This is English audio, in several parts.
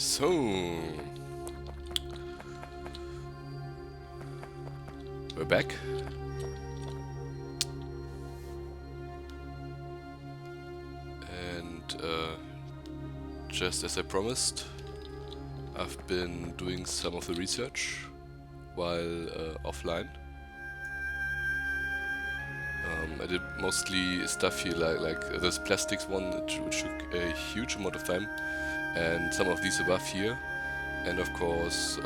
So, we're back. And just as I promised, I've been doing some of the research while offline. I did mostly stuff here like this plastics one, which took a huge amount of time, and some of these above here, and of course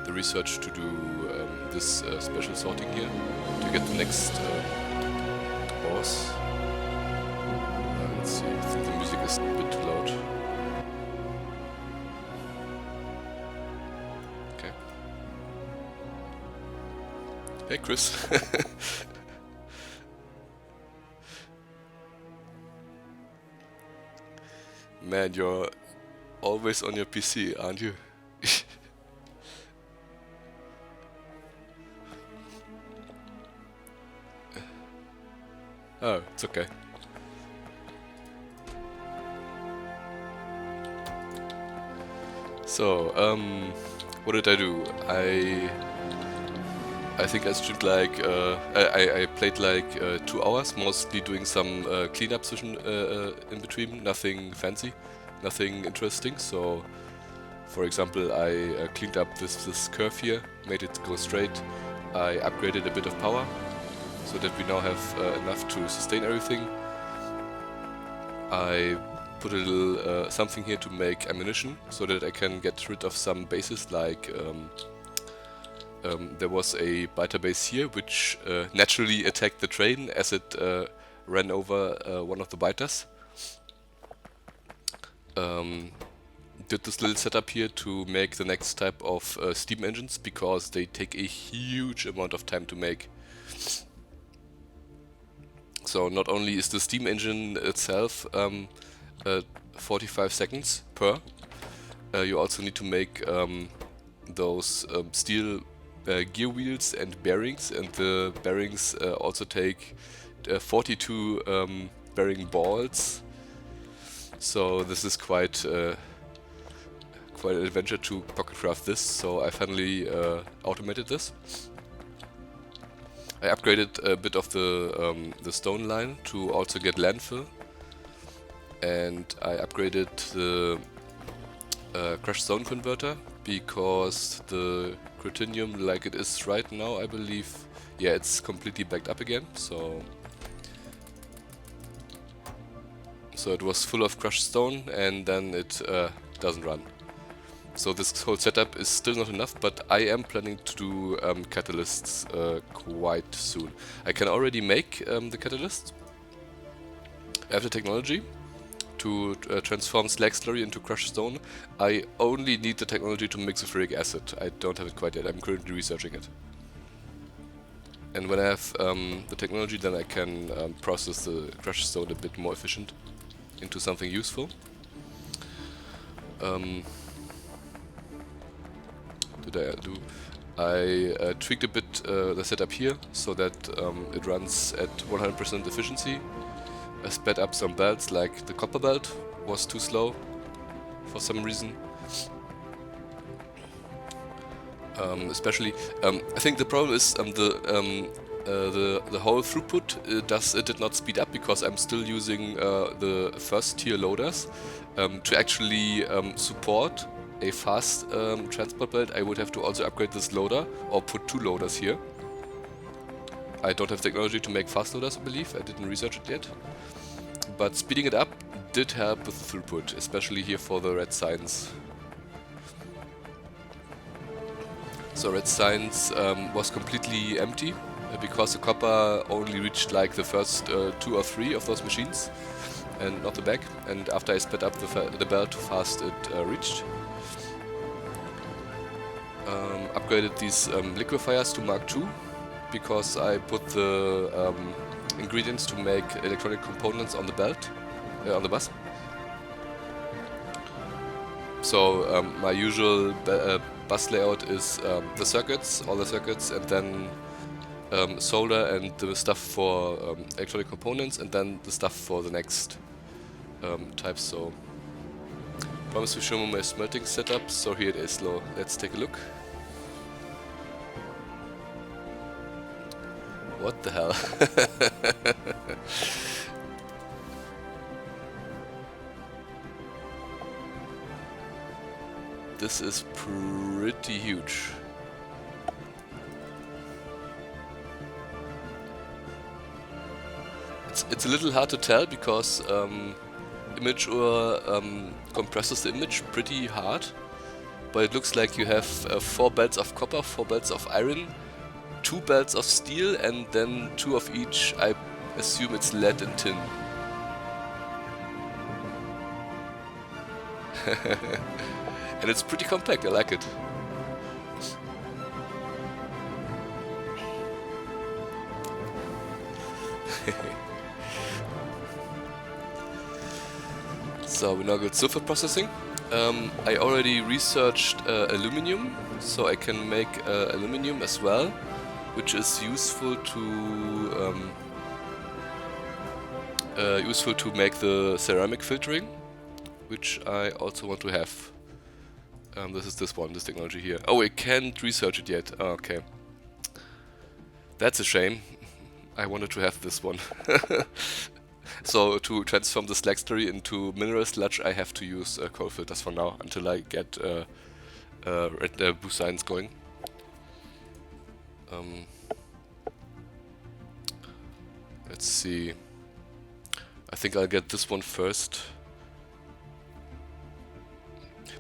the research to do this special sorting here to get the next boss. Let's see, I think the music is a bit too loud. Okay. Hey Chris. Man, you're always on your PC, aren't you? Oh, it's okay. So, what did I do? I think I streamed like, I played like 2 hours, mostly doing some cleanup session in between, nothing fancy, nothing interesting. So, for example, I cleaned up this curve here, made it go straight. I upgraded a bit of power, so that we now have enough to sustain everything. I put a little something here to make ammunition, so that I can get rid of some bases, like there was a biter base here, which naturally attacked the train as it ran over one of the biters. Did this little setup here to make the next type of steam engines, because they take a huge amount of time to make. So not only is the steam engine itself 45 seconds per, you also need to make those steel gear wheels and bearings, and the bearings also take 42 bearing balls. So this is quite an adventure to pocket craft this, so I finally automated this. I upgraded a bit of the stone line to also get landfill, and I upgraded the crushed stone converter, because the critinium, like it is right now, I believe, yeah, it's completely backed up again. So it was full of crushed stone, and then it doesn't run. So this whole setup is still not enough, but I am planning to do catalysts quite soon. I can already make the catalyst. I have the technology to transform slag slurry into crushed stone. I only need the technology to mix with uric acid. I don't have it quite yet. I'm currently researching it. And when I have the technology, then I can process the crushed stone a bit more efficient into something useful. I tweaked a bit the setup here, so that it runs at 100% efficiency. I sped up some belts, like the copper belt was too slow for some reason. Especially, I think the problem is the whole throughput it did not speed up, because I'm still using the first tier loaders to actually support a fast transport belt. I would have to also upgrade this loader, or put 2 loaders here. I don't have technology to make fast loaders, I believe. I didn't research it yet. But speeding it up did help with throughput, especially here for the red signs. So red signs was completely empty, because the copper only reached like the first 2 or 3 of those machines, and not the back. And after I sped up the belt too fast, it reached. Upgraded these liquefiers to Mark II, because I put the ingredients to make electronic components on the belt, on the bus. So my usual bus layout is the circuits, all the circuits, and then solder and the stuff for electronic components, and then the stuff for the next types. So Promise to show you my smelting setup, so here it is. Let's take a look. What the hell? This is pretty huge. It's a little hard to tell because Imager compresses the image pretty hard, but it looks like you have 4 belts of copper, 4 belts of iron, 2 belts of steel, and then 2 of each. I assume it's lead and tin. And it's pretty compact, I like it. So we now got sulfur processing. I already researched aluminum, so I can make aluminum as well, which is useful to make the ceramic filtering, which I also want to have. This is this technology here. Oh, I can't research it yet. Oh, okay. That's a shame. I wanted to have this one. So to transform the slag slurry into mineral sludge, I have to use coal filters for now until I get red blue science going. Let's see. I think I'll get this one first.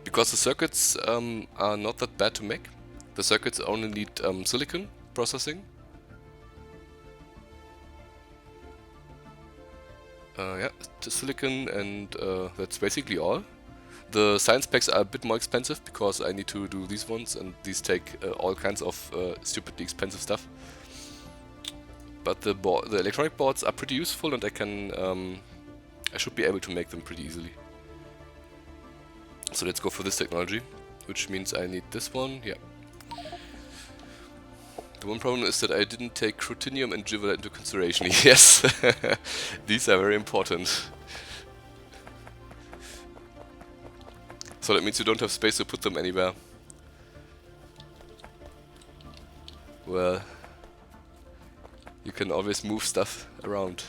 Because the circuits are not that bad to make. The circuits only need silicon processing. Yeah, silicon, and that's basically all. The science packs are a bit more expensive because I need to do these ones, and these take all kinds of stupidly expensive stuff. But the electronic boards are pretty useful, and I should be able to make them pretty easily. So let's go for this technology, which means I need this one. Yeah. The one problem is that I didn't take cruthenium and givolite into consideration. Yes, these are very important. So that means you don't have space to put them anywhere. Well, you can always move stuff around.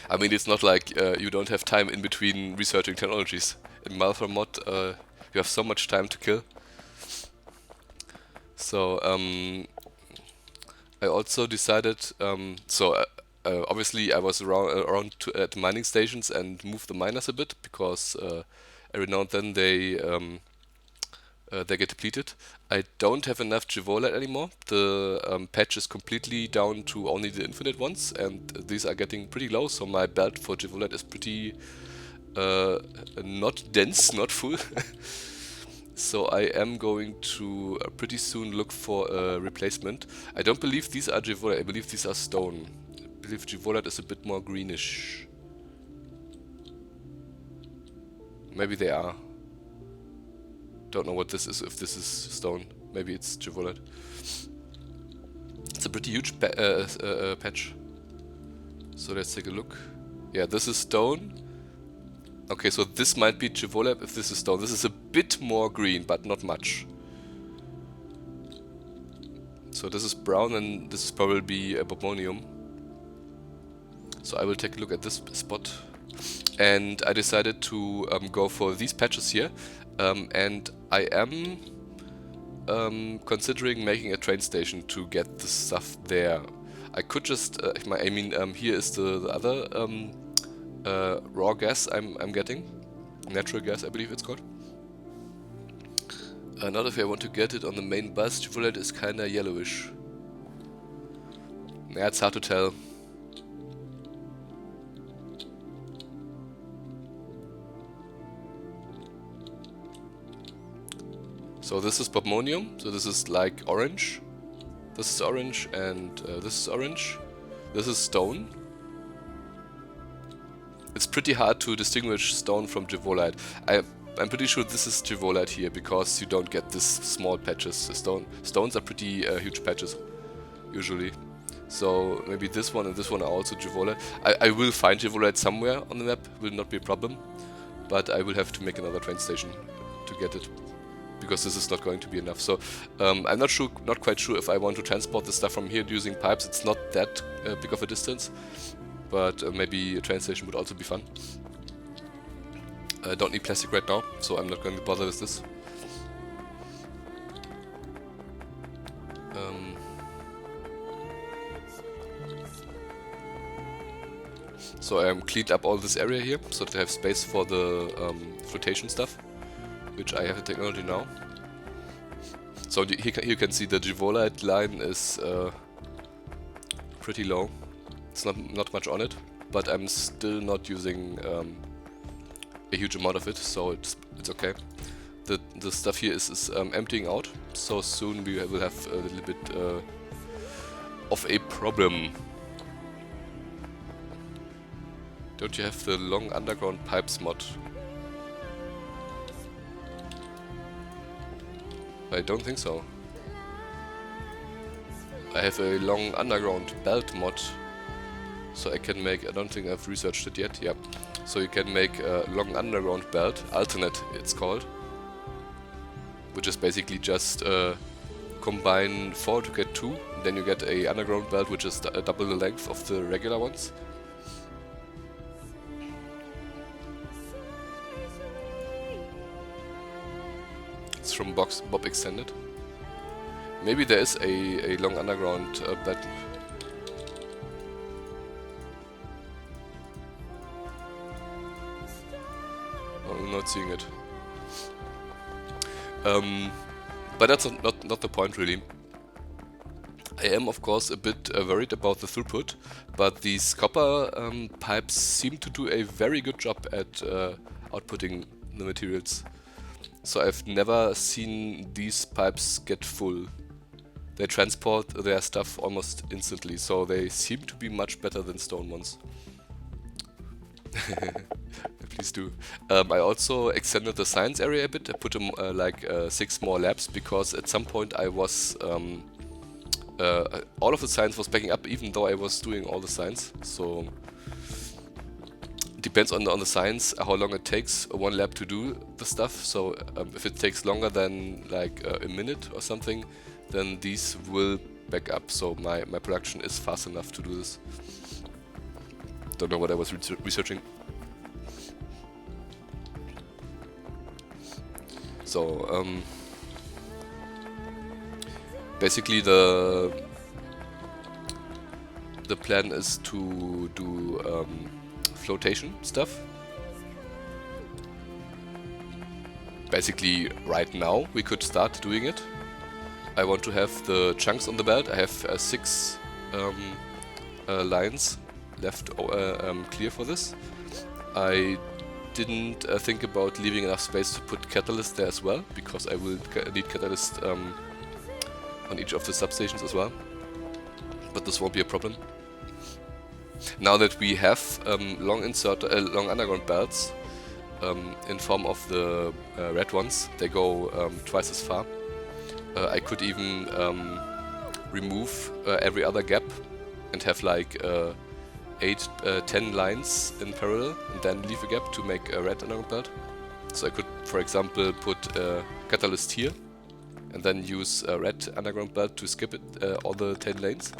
I mean, it's not like you don't have time in between researching technologies. In Malformod, you have so much time to kill. So I also decided. Obviously, I was around at mining stations and moved the miners a bit because every now and then they get depleted. I don't have enough givolite anymore. The patch is completely down to only the infinite ones, and these are getting pretty low. So my belt for givolite is pretty not dense, not full. So I am going to pretty soon look for a replacement. I don't believe these are givolite. I believe these are stone. I believe givolite is a bit more greenish. Maybe they are. Don't know what this is, if this is stone. Maybe it's givolite. It's a pretty huge patch. So let's take a look. Yeah, this is stone. Okay, so this might be givolite if this is stone. This is a bit more green, but not much. So this is brown, and this is probably a bobonium. So I will take a look at this spot. And I decided to go for these patches here. And I am considering making a train station to get the stuff there. I could just, here is the other raw gas I'm getting. Natural gas, I believe it's called. Not if I want to get it on the main bus. Givolite is kinda yellowish. Yeah, it's hard to tell. So this is bobonium, so this is like orange. This is orange, and this is orange. This is stone. It's pretty hard to distinguish stone from givolite. I'm pretty sure this is givolite here, because you don't get this small patches. Stones are pretty huge patches, usually. So maybe this one and this one are also Givola. I will find Givolite somewhere on the map, will not be a problem. But I will have to make another train station to get it, because this is not going to be enough. So I'm not quite sure if I want to transport the stuff from here using pipes. It's not that big of a distance, but maybe a train station would also be fun. I don't need plastic right now, so I'm not going to bother with this. So I cleaned up all this area here, so that I have space for the flotation stuff, which I have the technology now. So here you can see the Givolite line is pretty low. It's not much on it, but I'm still not using a huge amount of it, so it's okay. The stuff here is emptying out, so soon we will have a little bit of a problem. Don't you have the long underground pipes mod? I don't think so. I have a long underground belt mod, so I can make, I don't think I've researched it yet, yeah. So you can make a long underground belt, alternate it's called, which is basically just combine 4 to get 2, then you get a underground belt which is double the length of the regular ones. It's from Bob Extended. Maybe there is a long underground belt. Oh, I'm not seeing it. But that's not the point really. I am of course a bit worried about the throughput, but these copper pipes seem to do a very good job at outputting the materials. So I've never seen these pipes get full. They transport their stuff almost instantly, so they seem to be much better than stone ones. Please do. I also extended the science area a bit. I put like 6 more labs, because at some point I was all of the science was backing up, even though I was doing all the science. So it depends on the science how long it takes one lab to do the stuff. So if it takes longer than like a minute or something, then these will back up. So my production is fast enough to do this. Don't know what I was researching. So basically the plan is to do flotation stuff. Basically right now we could start doing it. I want to have the chunks on the belt. I have 6 lines left clear for this. I didn't think about leaving enough space to put catalyst there as well, because I will need catalyst on each of the substations as well. But this won't be a problem. Now that we have long underground belts in form of the red ones, they go twice as far. I could even remove every other gap and have like 10 lines in parallel, and then leave a gap to make a red underground belt. So I could, for example, put a catalyst here and then use a red underground belt to skip it, all the 10 lanes.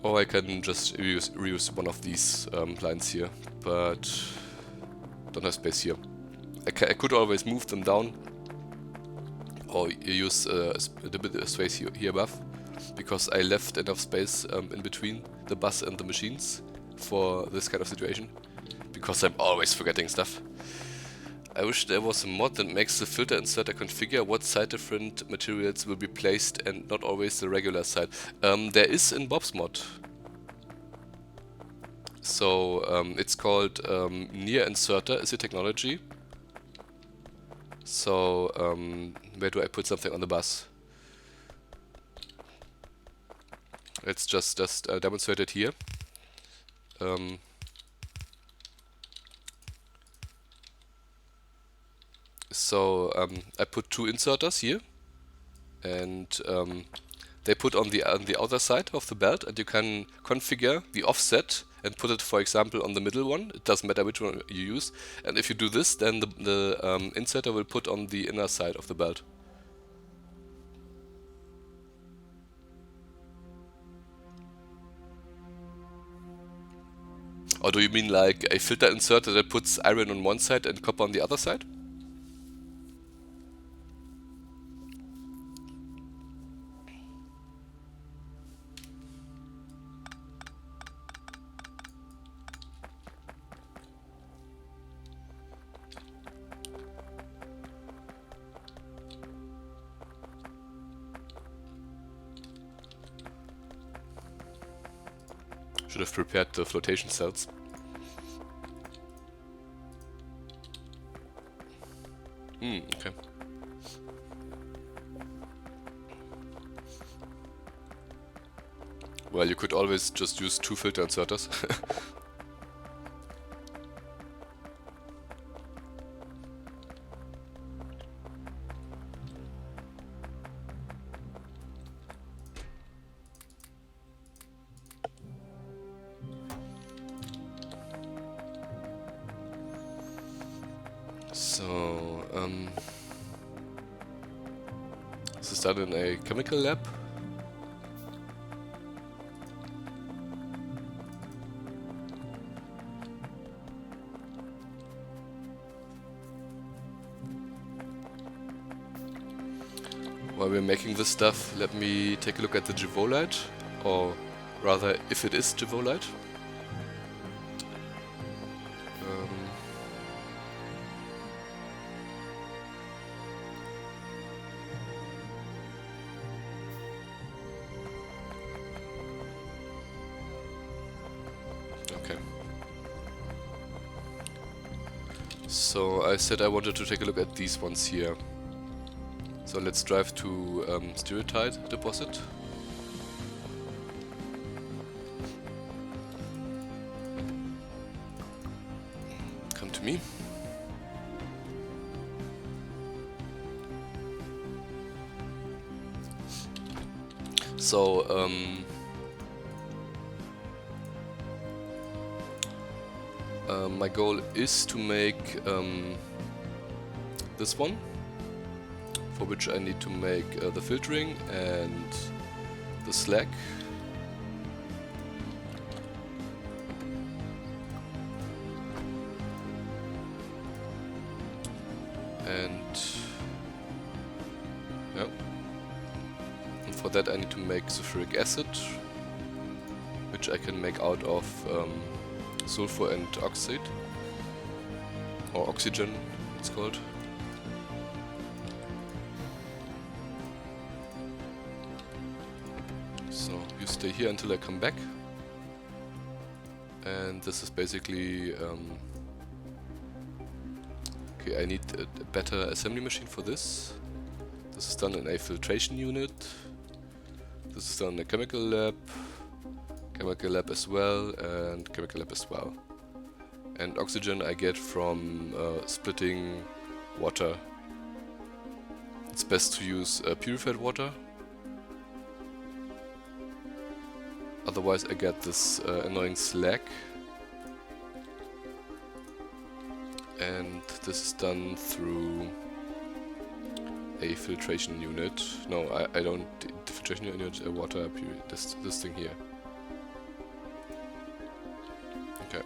Or I can just reuse one of these lines here, but don't have space here. I could always move them down, or use a bit of space here above, because I left enough space in between the bus and the machines for this kind of situation, because I'm always forgetting stuff. I wish there was a mod that makes the filter inserter configure what side different materials will be placed and not always the regular side. There is in Bob's mod. So it's called near inserter is the technology. So where do I put something on the bus? Let's just demonstrate it here. So I put 2 inserters here, and they put on the outer side of the belt, and you can configure the offset and put it, for example, on the middle one. It doesn't matter which one you use. And if you do this, then the inserter will put on the inner side of the belt. Or do you mean like a filter inserter that puts iron on one side and copper on the other side? Should have prepared the flotation cells. Okay. Well, you could always just use 2 filter inserters. So, this is done in a chemical lab. While we're making this stuff, let me take a look at the Jivolite, or rather, if it is Jivolite. Okay. So I said I wanted to take a look at these ones here. So let's drive to Stereotite deposit. Come to me. So my goal is to make this one, for which I need to make the filtering and the slag. And yeah, and for that I need to make sulfuric acid, which I can make out of sulfur and oxide, or oxygen it's called. So you stay here until I come back, and this is basically okay, I need a better assembly machine for this. This is done in a filtration unit. This is done in a chemical lab as well, and chemical lab as well. And oxygen I get from splitting water. It's best to use purified water. Otherwise I get this annoying slag. And this is done through a filtration unit. No, I don't. The filtration unit, water, this thing here. Okay.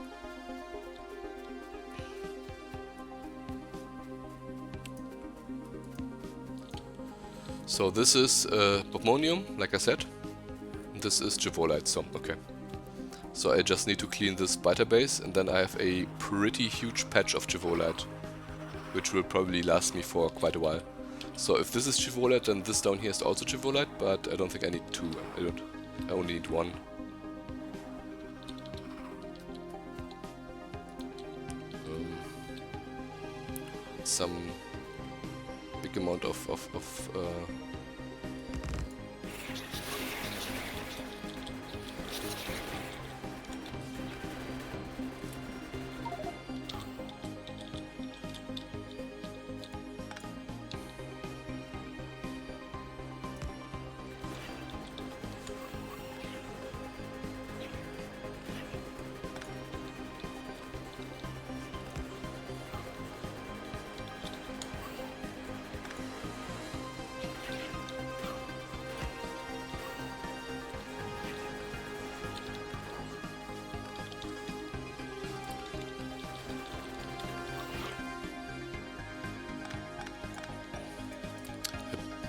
So this is bobmonium, like I said. This is Jivolite, so okay. So I just need to clean this biter base, and then I have a pretty huge patch of Jivolite, which will probably last me for quite a while. So if this is Jivolite, then this down here is also Jivolite, but I don't think I need 2. I only need 1. Some big amount of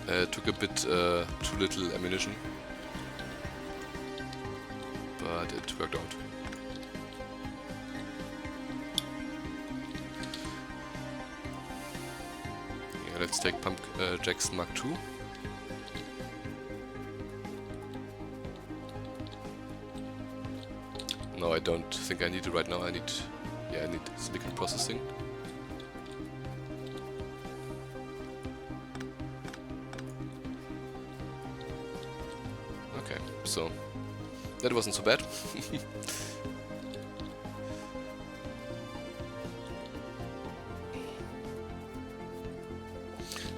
Took a bit too little ammunition, but it worked out. Yeah, let's take Pump Jackson Mark II. No, I don't think I need it right now. I need silicon processing. Okay, so that wasn't so bad.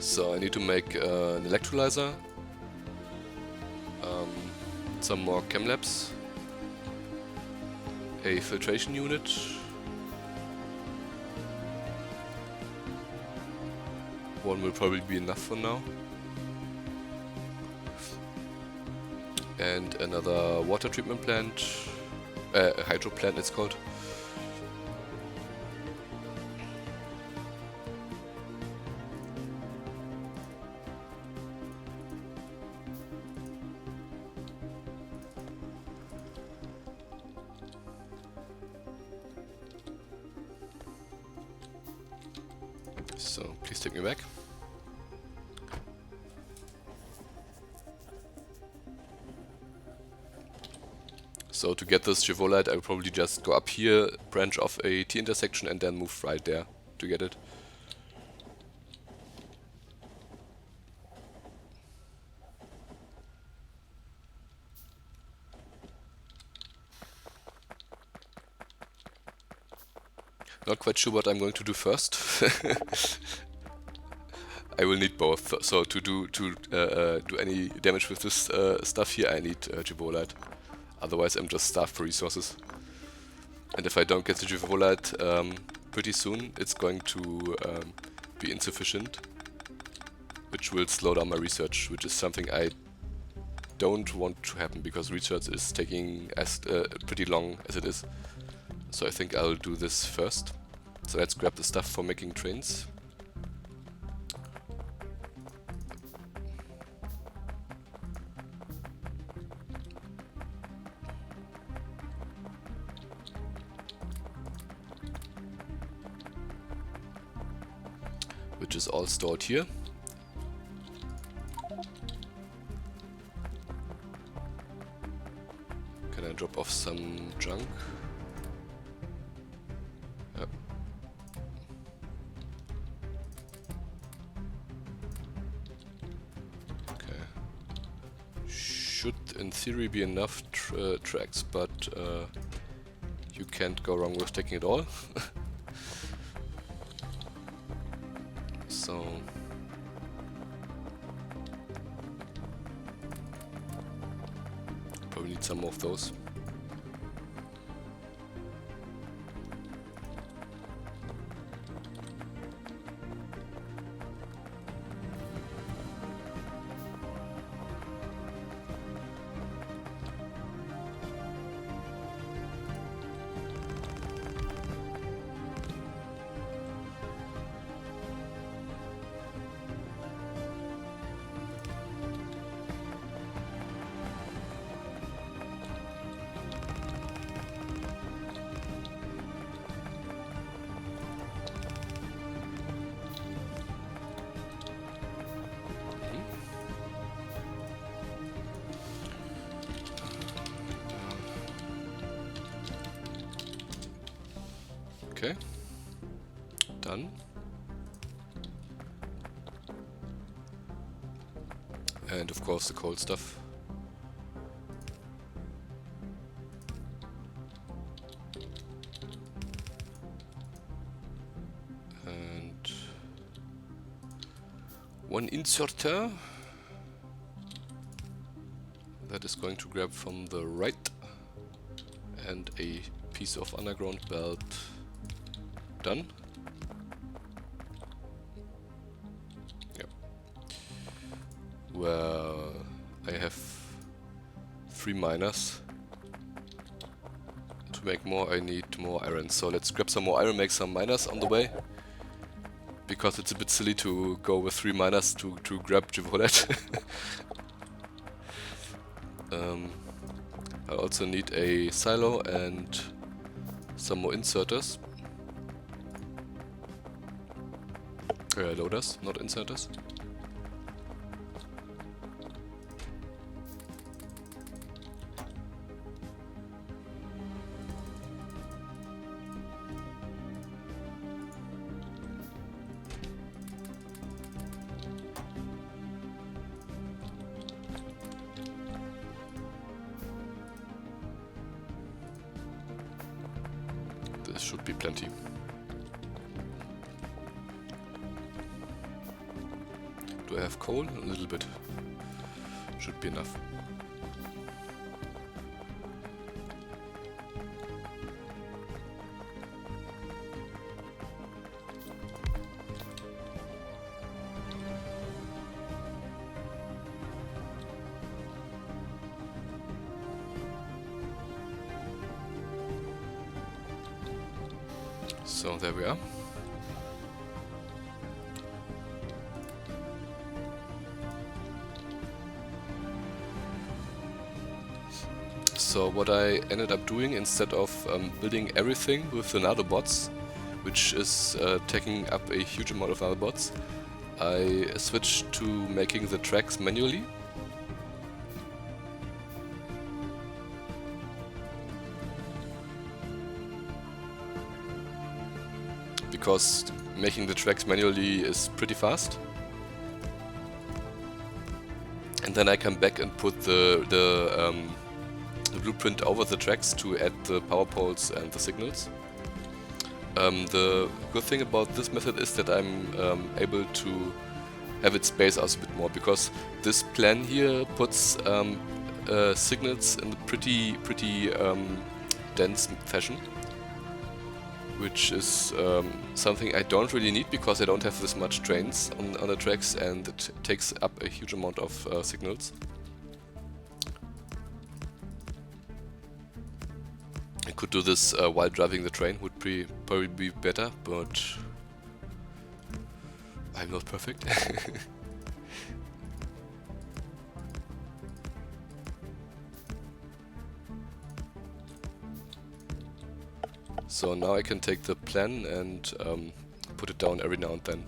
So I need to make an electrolyzer, some more chem labs, a filtration unit, one will probably be enough for now, and another water treatment plant, hydro plant it's called. So please take me back. So to get this Givolite, I'll probably just go up here, branch off a T intersection and then move right there to get it. Not quite sure what I'm going to do first. I will need both. So to do any damage with this stuff here, I need Givolite. Otherwise, I'm just starved for resources. And if I don't get the Givolite pretty soon, it's going to be insufficient, which will slow down my research, which is something I don't want to happen because research is taking pretty long as it is. So I think I'll do this first. So let's grab the stuff for making trains. Which is all stored here. Can I drop off some junk? Yep. Okay. Should in theory be enough tracks, but you can't go wrong with taking it all. So probably need some more of those. Okay, done. And of course the cold stuff. And one inserter that is going to grab from the right, and a piece of underground belt. Done. Yep. Well, I have 3 miners. To make more, I need more iron. So let's grab some more iron, make some miners on the way. because it's a bit silly to go with 3 miners to grab Jivolet. I also need a silo and some more inserters. Loaders, not inserters. This should be plenty. Do I have coal? A little bit. Should be enough. So there we are. So what I ended up doing, instead of building everything with the Nanobots, which is taking up a huge amount of Nanobots, I switched to making the tracks manually. Because making the tracks manually is pretty fast. And then I come back and put the blueprint over the tracks to add the power poles and the signals. The good thing about this method is that I'm able to have it space out a bit more, because this plan here puts signals in a pretty dense fashion, which is something I don't really need, because I don't have this much trains on the tracks, and it takes up a huge amount of signals. I could do this while driving the train, would probably be better, but I'm not perfect. So now I can take the plan and put it down every now and then.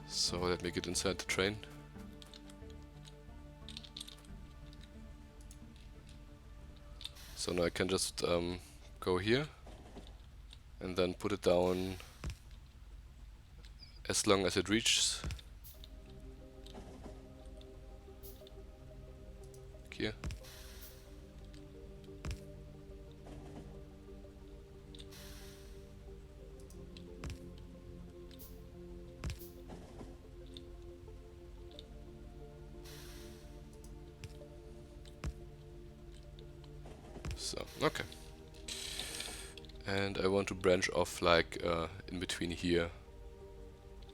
So let me get inside the train. So now I can just go here and then put it down as long as it reaches here. So, okay. And I want to branch off like in between here.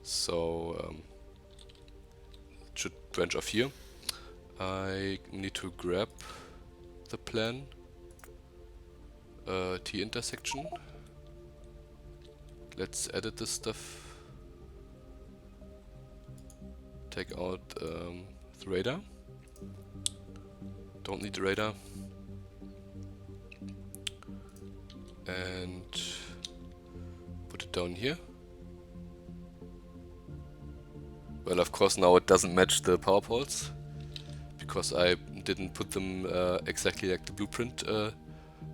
So it should branch off here. I need to grab the plan T intersection. Let's edit this stuff. Take out the radar. Don't need the radar. And put it down here. Well, of course now it doesn't match the power poles, because I didn't put them exactly like the blueprint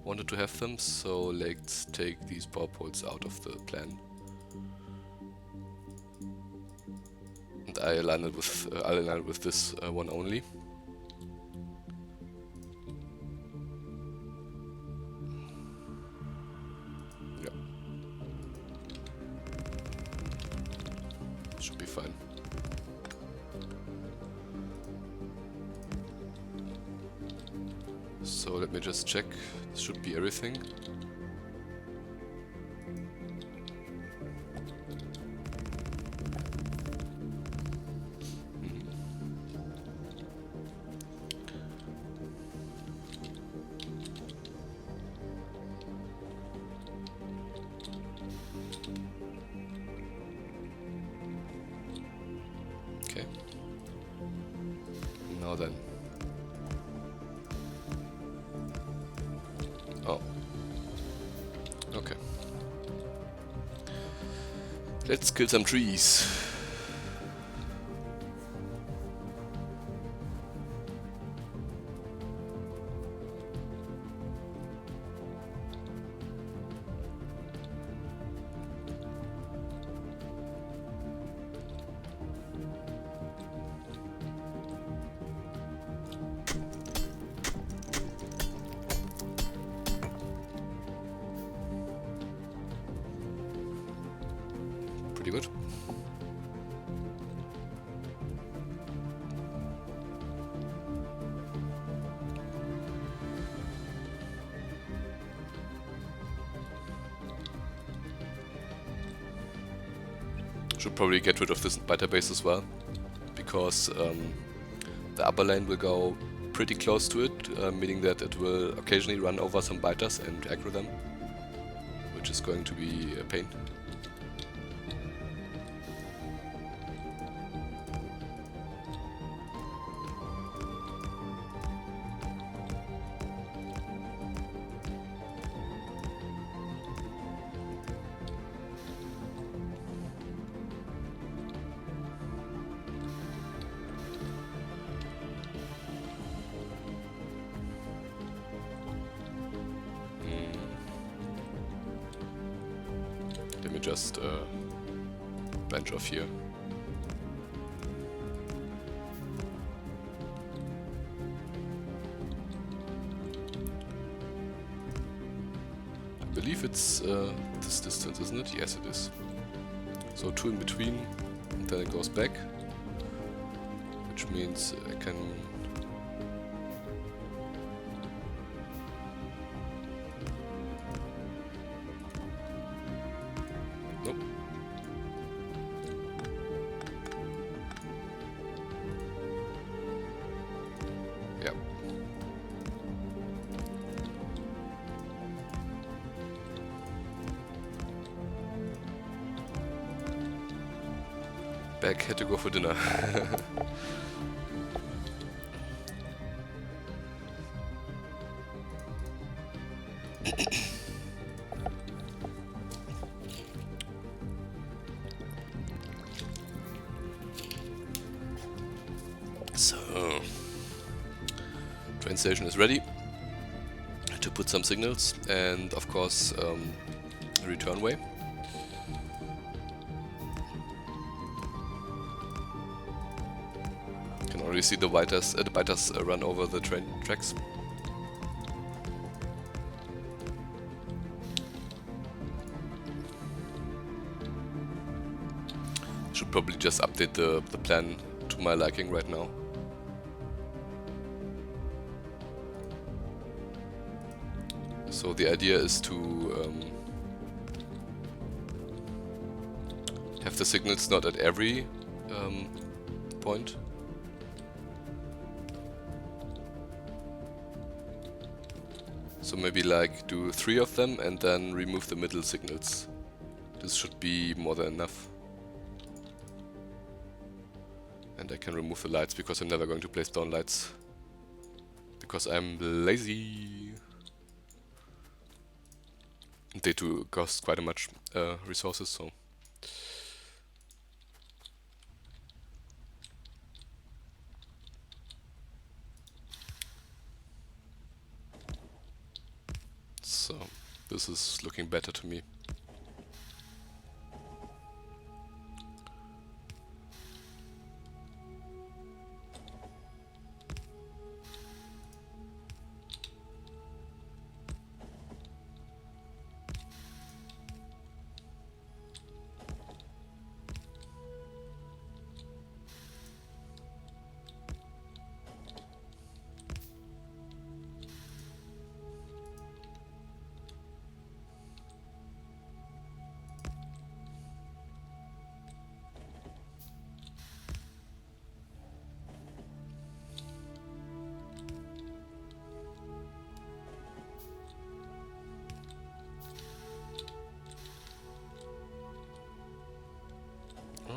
wanted to have them. So let's take these power poles out of the plan. And I align it with this one only. Yeah. Should be fine. So let me just check. This should be everything. Oh. Okay. Let's kill some trees. Pretty good. Should probably get rid of this biter base as well, because the upper lane will go pretty close to it, meaning that it will occasionally run over some biters and aggro them, which is going to be a pain. Let me just branch off here. I believe it's this distance, isn't it? Yes, it is. So 2 in between, and then it goes back, which means I can... Nope. Yeah. Back, had to go for dinner. So, train station is ready to put some signals, and of course a return way. Can already see the biters run over the train tracks. Should probably just update the plan to my liking right now. So the idea is to have the signals not at every point. So maybe like do 3 of them and then remove the middle signals. This should be more than enough. And I can remove the lights because I'm never going to place down lights. Because I'm lazy. And they do cost quite a much resources, so... So, this is looking better to me.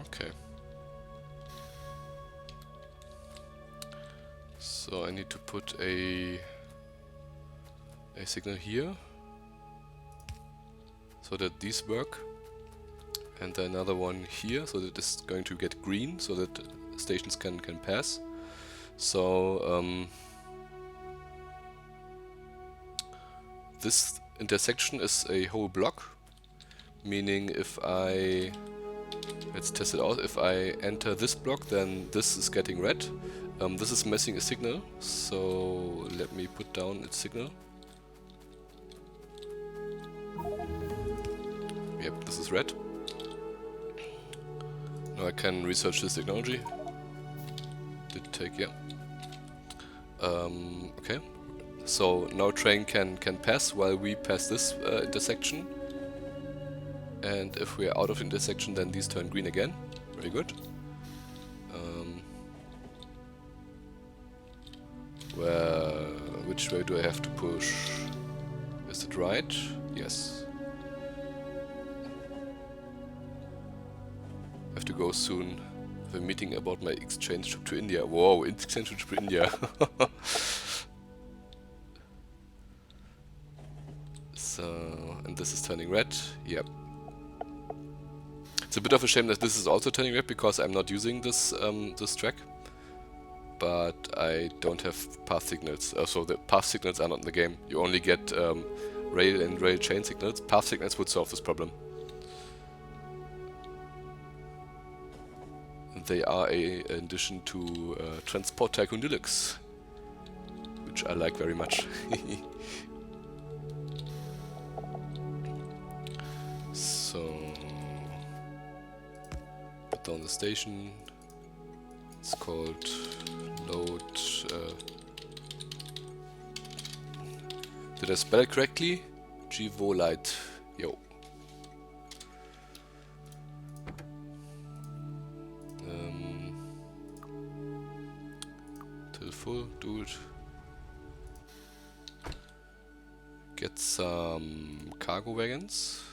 Okay. So I need to put a a signal here so that these work, and then another one here so that it's going to get green so that stations can pass. So this intersection is a whole block, meaning if I, let's test it out, if I enter this block then this is getting red. This is missing a signal, so let me put down its signal. Yep, this is red. Now I can research this technology. Did take, yeah. Okay. So now train can pass while we pass this intersection. And if we are out of intersection, then these turn green again. Very good. Which way do I have to push? Is it right? Yes. I have to go soon. I have a meeting about my exchange trip to India. Whoa, exchange trip to India. So, and this is turning red. Yep. It's a bit of a shame that this is also turning red because I'm not using this this track. But I don't have path signals. So the path signals are not in the game. You only get rail and rail chain signals. Path signals would solve this problem. They are an addition to Transport Tycoon Deluxe, which I like very much. So, put down the station. It's called load. Did I spell it correctly? Givolite. Yo. Till full, do it. Get some cargo wagons.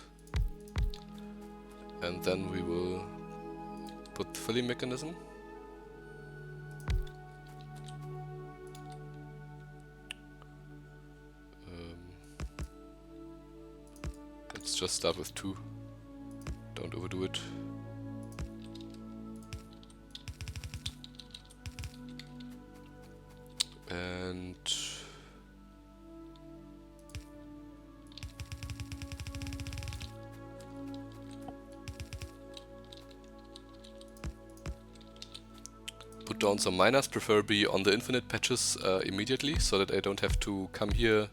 And then we will put the filling mechanism. Let's just start with 2. Don't overdo it. And put down some miners, preferably on the infinite patches immediately, so that I don't have to come here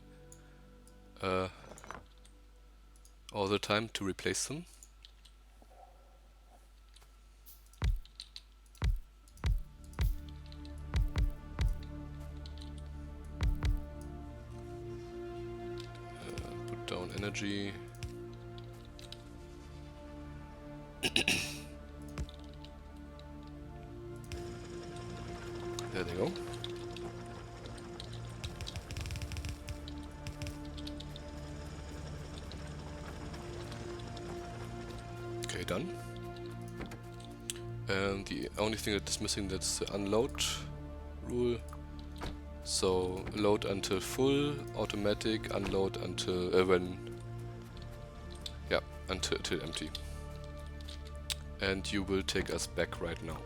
all the time to replace them. Put down energy. There they go. Okay, done. And the only thing that is missing, that's the unload rule. So load until full, automatic, unload until until empty. And you will take us back right now.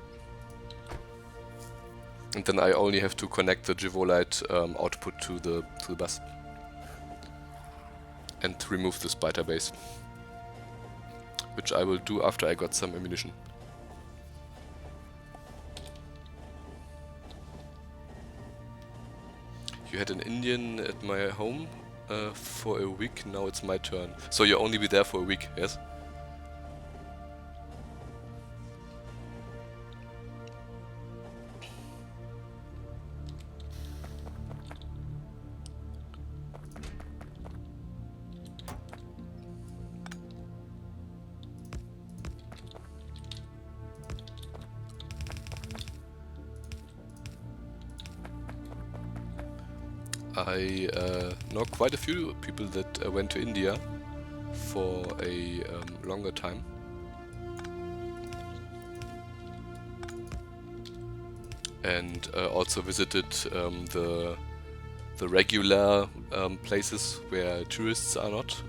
And then I only have to connect the Givolite output to the bus. And remove the spider base. Which I will do after I got some ammunition. You had an Indian at my home for a week, now it's my turn. So you'll only be there for a week, yes? I know quite a few people that went to India for a longer time. And also visited the regular places where tourists are not.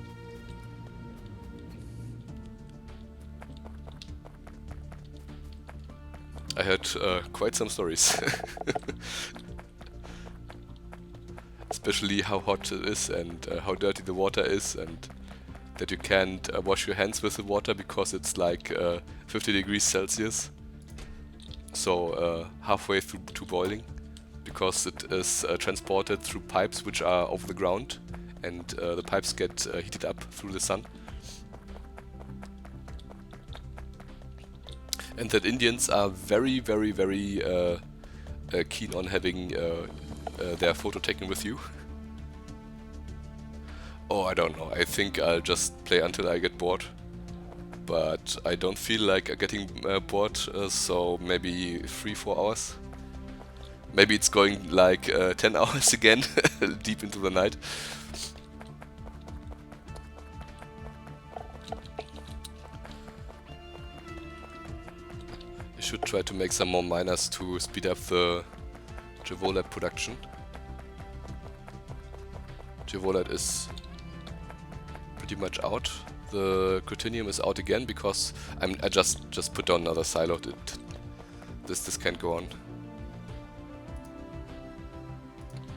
I heard quite some stories. Especially how hot it is and how dirty the water is, and that you can't wash your hands with the water because it's like 50 degrees Celsius. So halfway through to boiling, because it is transported through pipes which are over the ground, and the pipes get heated up through the sun. And that Indians are very, very, very keen on having their photo taken with you. Oh, I don't know. I think I'll just play until I get bored. But I don't feel like getting bored, so maybe 3-4 hours. Maybe it's going like 10 hours again, deep into the night. I should try to make some more miners to speed up the Javolite production. Javolite is pretty much out. The Cruthenium is out again because I just put down another silo. This can't go on.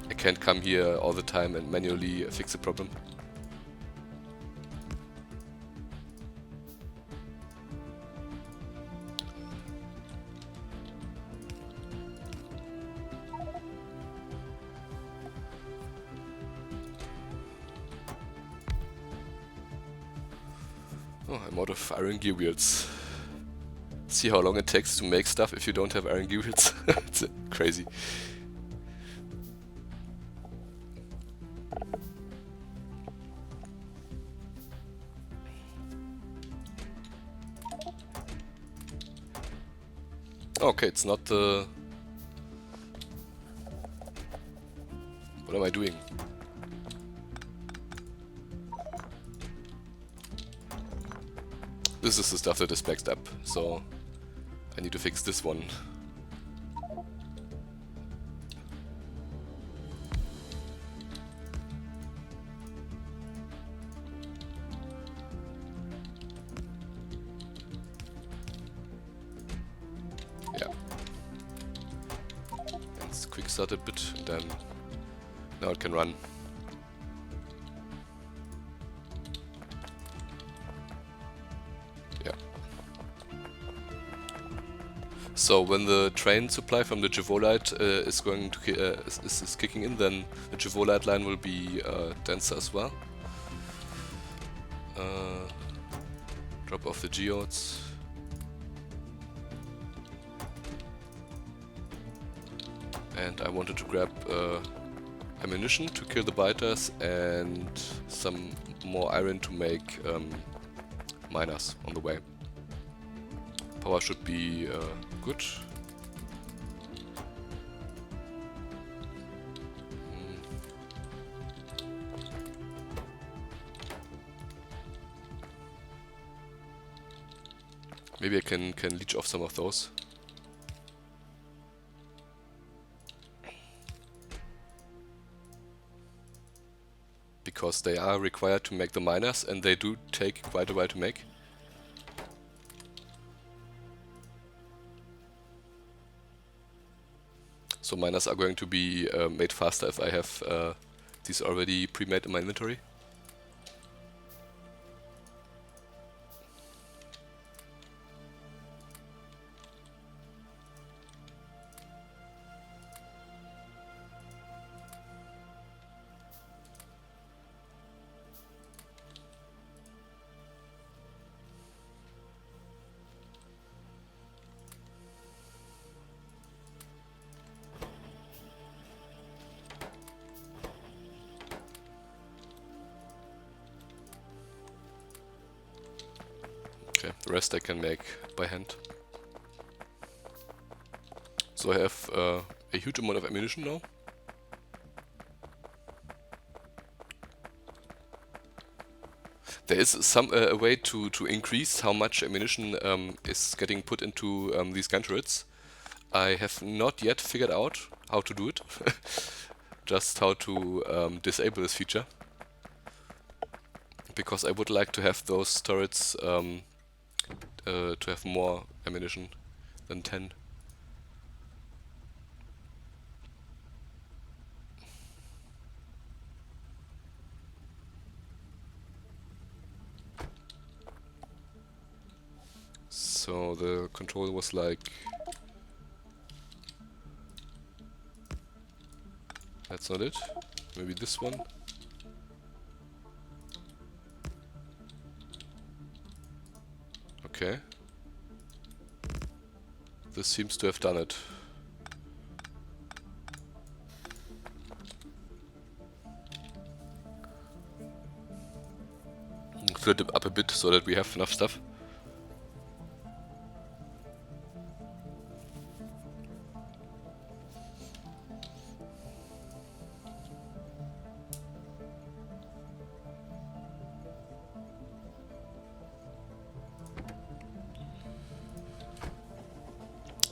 I can't come here all the time and manually fix the problem. Oh, I'm out of iron gear wheels. See how long it takes to make stuff if you don't have iron gear wheels. It's crazy. Okay, it's not the... What am I doing? This is the stuff that is backed up, so I need to fix this one. Yeah. Let's quick start a bit, and then now it can run. So when the train supply from the Javolite is going to is kicking in, then the Javolite line will be denser as well. Drop off the geodes. And I wanted to grab ammunition to kill the biters and some more iron to make miners on the way. Power should be good. Maybe I can leech off some of those. Because they are required to make the miners, and they do take quite a while to make. So miners are going to be made faster if I have these already pre-made in my inventory. Okay, the rest I can make by hand. So I have a huge amount of ammunition now. There is some a way to increase how much ammunition is getting put into these gun turrets. I have not yet figured out how to do it. just how to disable this feature, because I would like to have those turrets to have more ammunition than 10. So the control was like... That's not it. Maybe this one. Okay. This seems to have done it. Fill it up a bit so that we have enough stuff.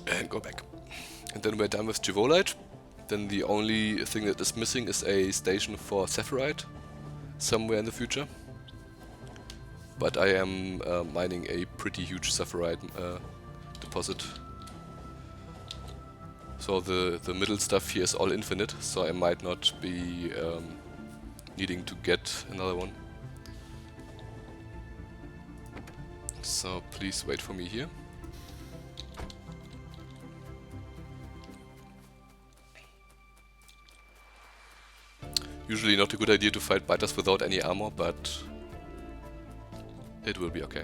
And go back. And then we're done with Jivolite. Then the only thing that is missing is a station for Saphirite somewhere in the future. But I am mining a pretty huge Saphirite deposit. So the middle stuff here is all infinite, so I might not be needing to get another one. So please wait for me here. Usually not a good idea to fight biters without any armor, but it will be okay.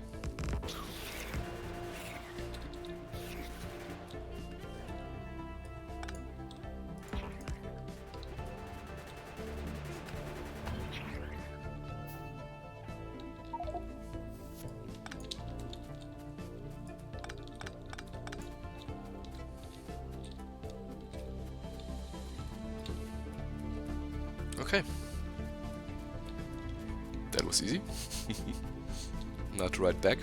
Okay. That was easy. Now to write back.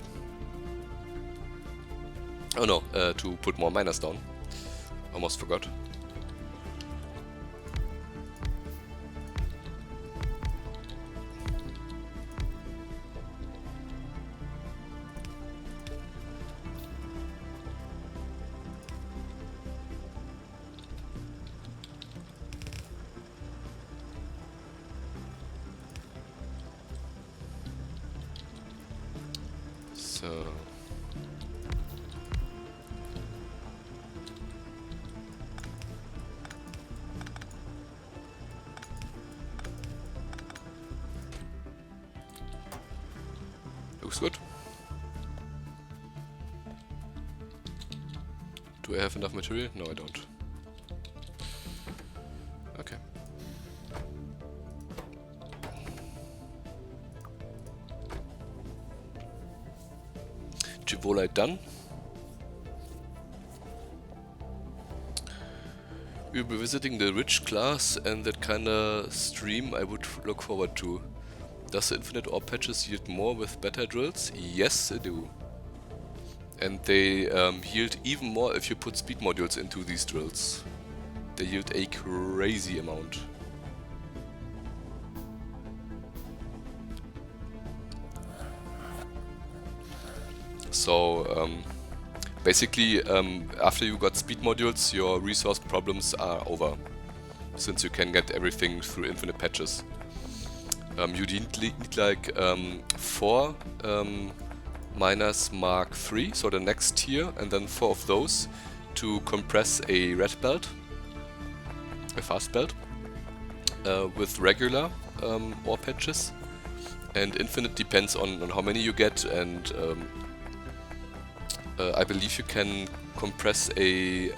Oh no, to put more miners down. Almost forgot. So looks good. Do I have enough material? No, I don't. Okay. Jivolite done. We'll be visiting the rich class, and that kinda stream I would look forward to. Does the infinite ore patches yield more with better drills? Yes, they do. And they yield even more if you put speed modules into these drills. They yield a crazy amount. So basically after you got speed modules, your resource problems are over, since you can get everything through infinite patches. You need like 4 miners Mark III, so the next tier, and then 4 of those to compress a red belt, a fast belt, with regular ore patches. And infinite depends on how many you get, and I believe you can compress a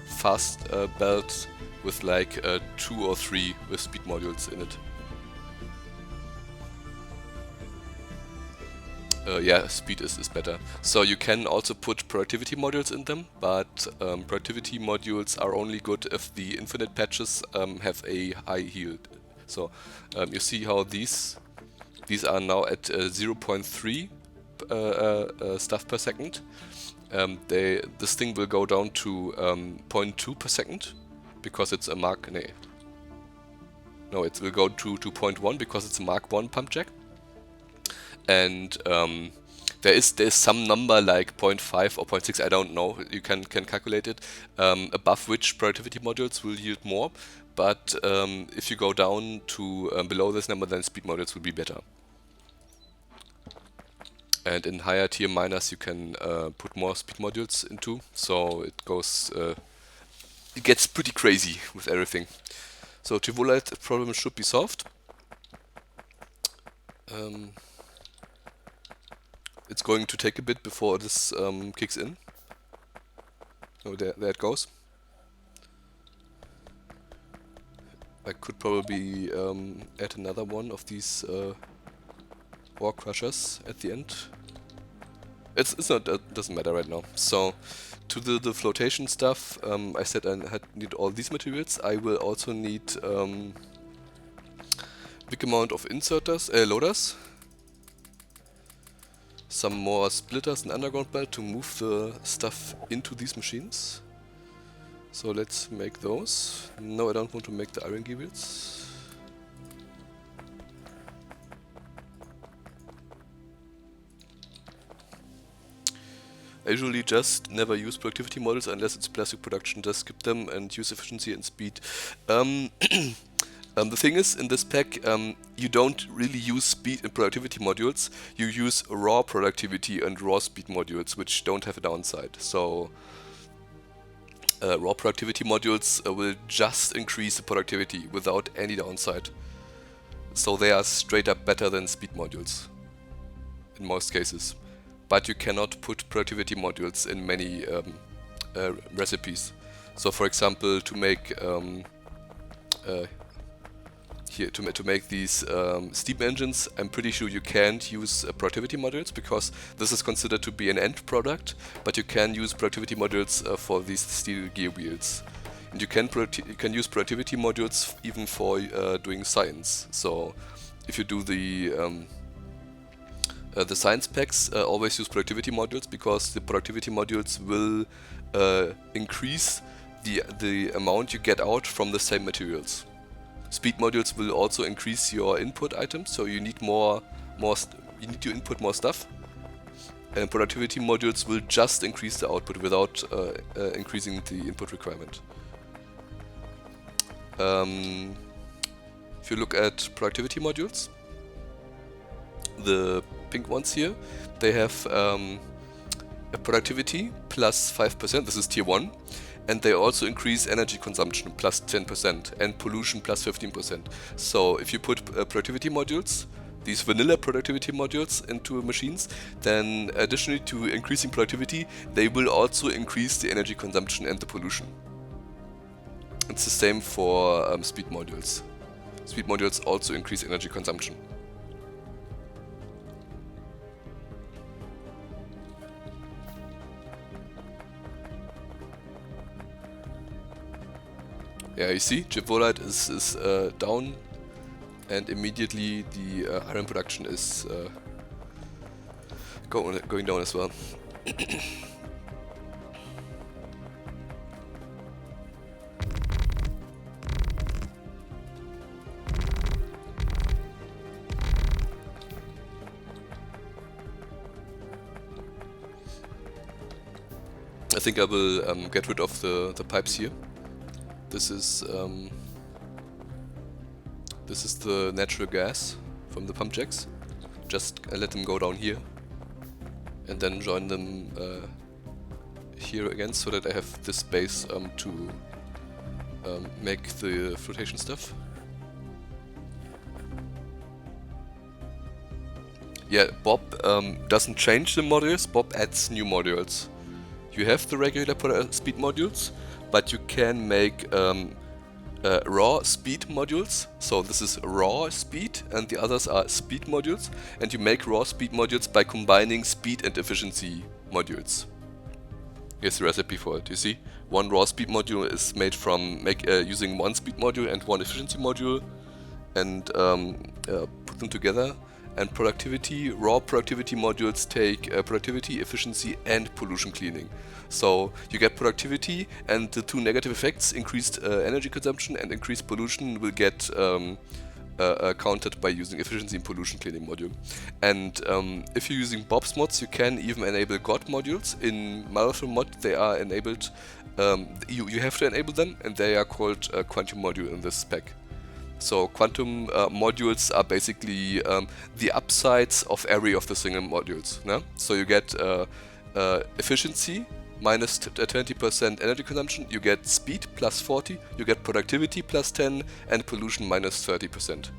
fast belt with like 2 or 3 with speed modules in it. Yeah, speed is better. So you can also put productivity modules in them, but productivity modules are only good if the infinite patches have a high yield. So you see how these are now at 0.3 stuff per second. This thing will go down to 0.2 per second because it's a Mark. No, it will go to 0.1 because it's a Mark 1 pump jack. And there is some number like 0.5 or 0.6, I don't know, you can calculate it, above which productivity modules will yield more. But if you go down to below this number, then speed modules will be better. And in higher tier miners you can put more speed modules into, so it goes, it gets pretty crazy with everything. So Trivolite problem should be solved. It's going to take a bit before this kicks in. Oh, there it goes. I could probably add another one of these ore crushers at the end. It's not, doesn't matter right now. So to the flotation stuff, I said I need all these materials. I will also need big amount of inserters, loaders, some more splitters and underground belt to move the stuff into these machines. So let's make those. No, I don't want to make the iron gear wheels. I usually just never use productivity models unless it's plastic production, just skip them and use efficiency and speed. The thing is, in this pack, you don't really use speed and productivity modules, you use raw productivity and raw speed modules, which don't have a downside. So raw productivity modules will just increase the productivity without any downside. So they are straight up better than speed modules in most cases. But you cannot put productivity modules in many recipes. So for example, to make to make these steam engines, I'm pretty sure you can't use productivity modules because this is considered to be an end product, but you can use productivity modules for these steel gear wheels. And you can use productivity modules even for doing science. So if you do the science packs, always use productivity modules because the productivity modules will increase the amount you get out from the same materials. Speed modules will also increase your input items, so you need you need to input more stuff. And productivity modules will just increase the output without increasing the input requirement. If you look at productivity modules, the pink ones here, they have a productivity plus 5%, this is tier 1, and they also increase energy consumption plus 10% and pollution plus 15%. So if you put productivity modules, these vanilla productivity modules into machines, then additionally to increasing productivity, they will also increase the energy consumption and the pollution. It's the same for speed modules. Speed modules also increase energy consumption. Yeah, you see, Gyvolite is down, and immediately the iron production is going down as well. I think I will get rid of the pipes here. This is the natural gas from the pump jacks. Just let them go down here and then join them here again, so that I have this space to make the flotation stuff. Yeah, Bob doesn't change the modules, Bob adds new modules. You have the regular speed modules, but you can make raw speed modules. So this is raw speed and the others are speed modules, and you make raw speed modules by combining speed and efficiency modules. Here's the recipe for it. You see, one raw speed module is made from using one speed module and one efficiency module, and put them together, And productivity, raw productivity modules take productivity, efficiency, and pollution cleaning. So you get productivity, and the two negative effects, increased energy consumption and increased pollution, will get countered by using efficiency and pollution cleaning module. And if you're using Bob's mods, you can even enable God modules. In Waterfill mod, they are enabled. You have to enable them, and they are called quantum module in this spec. So quantum modules are basically the upsides of every of the single modules. No? So you get efficiency minus 20% energy consumption, you get speed plus 40, you get productivity plus 10, and pollution minus 30%.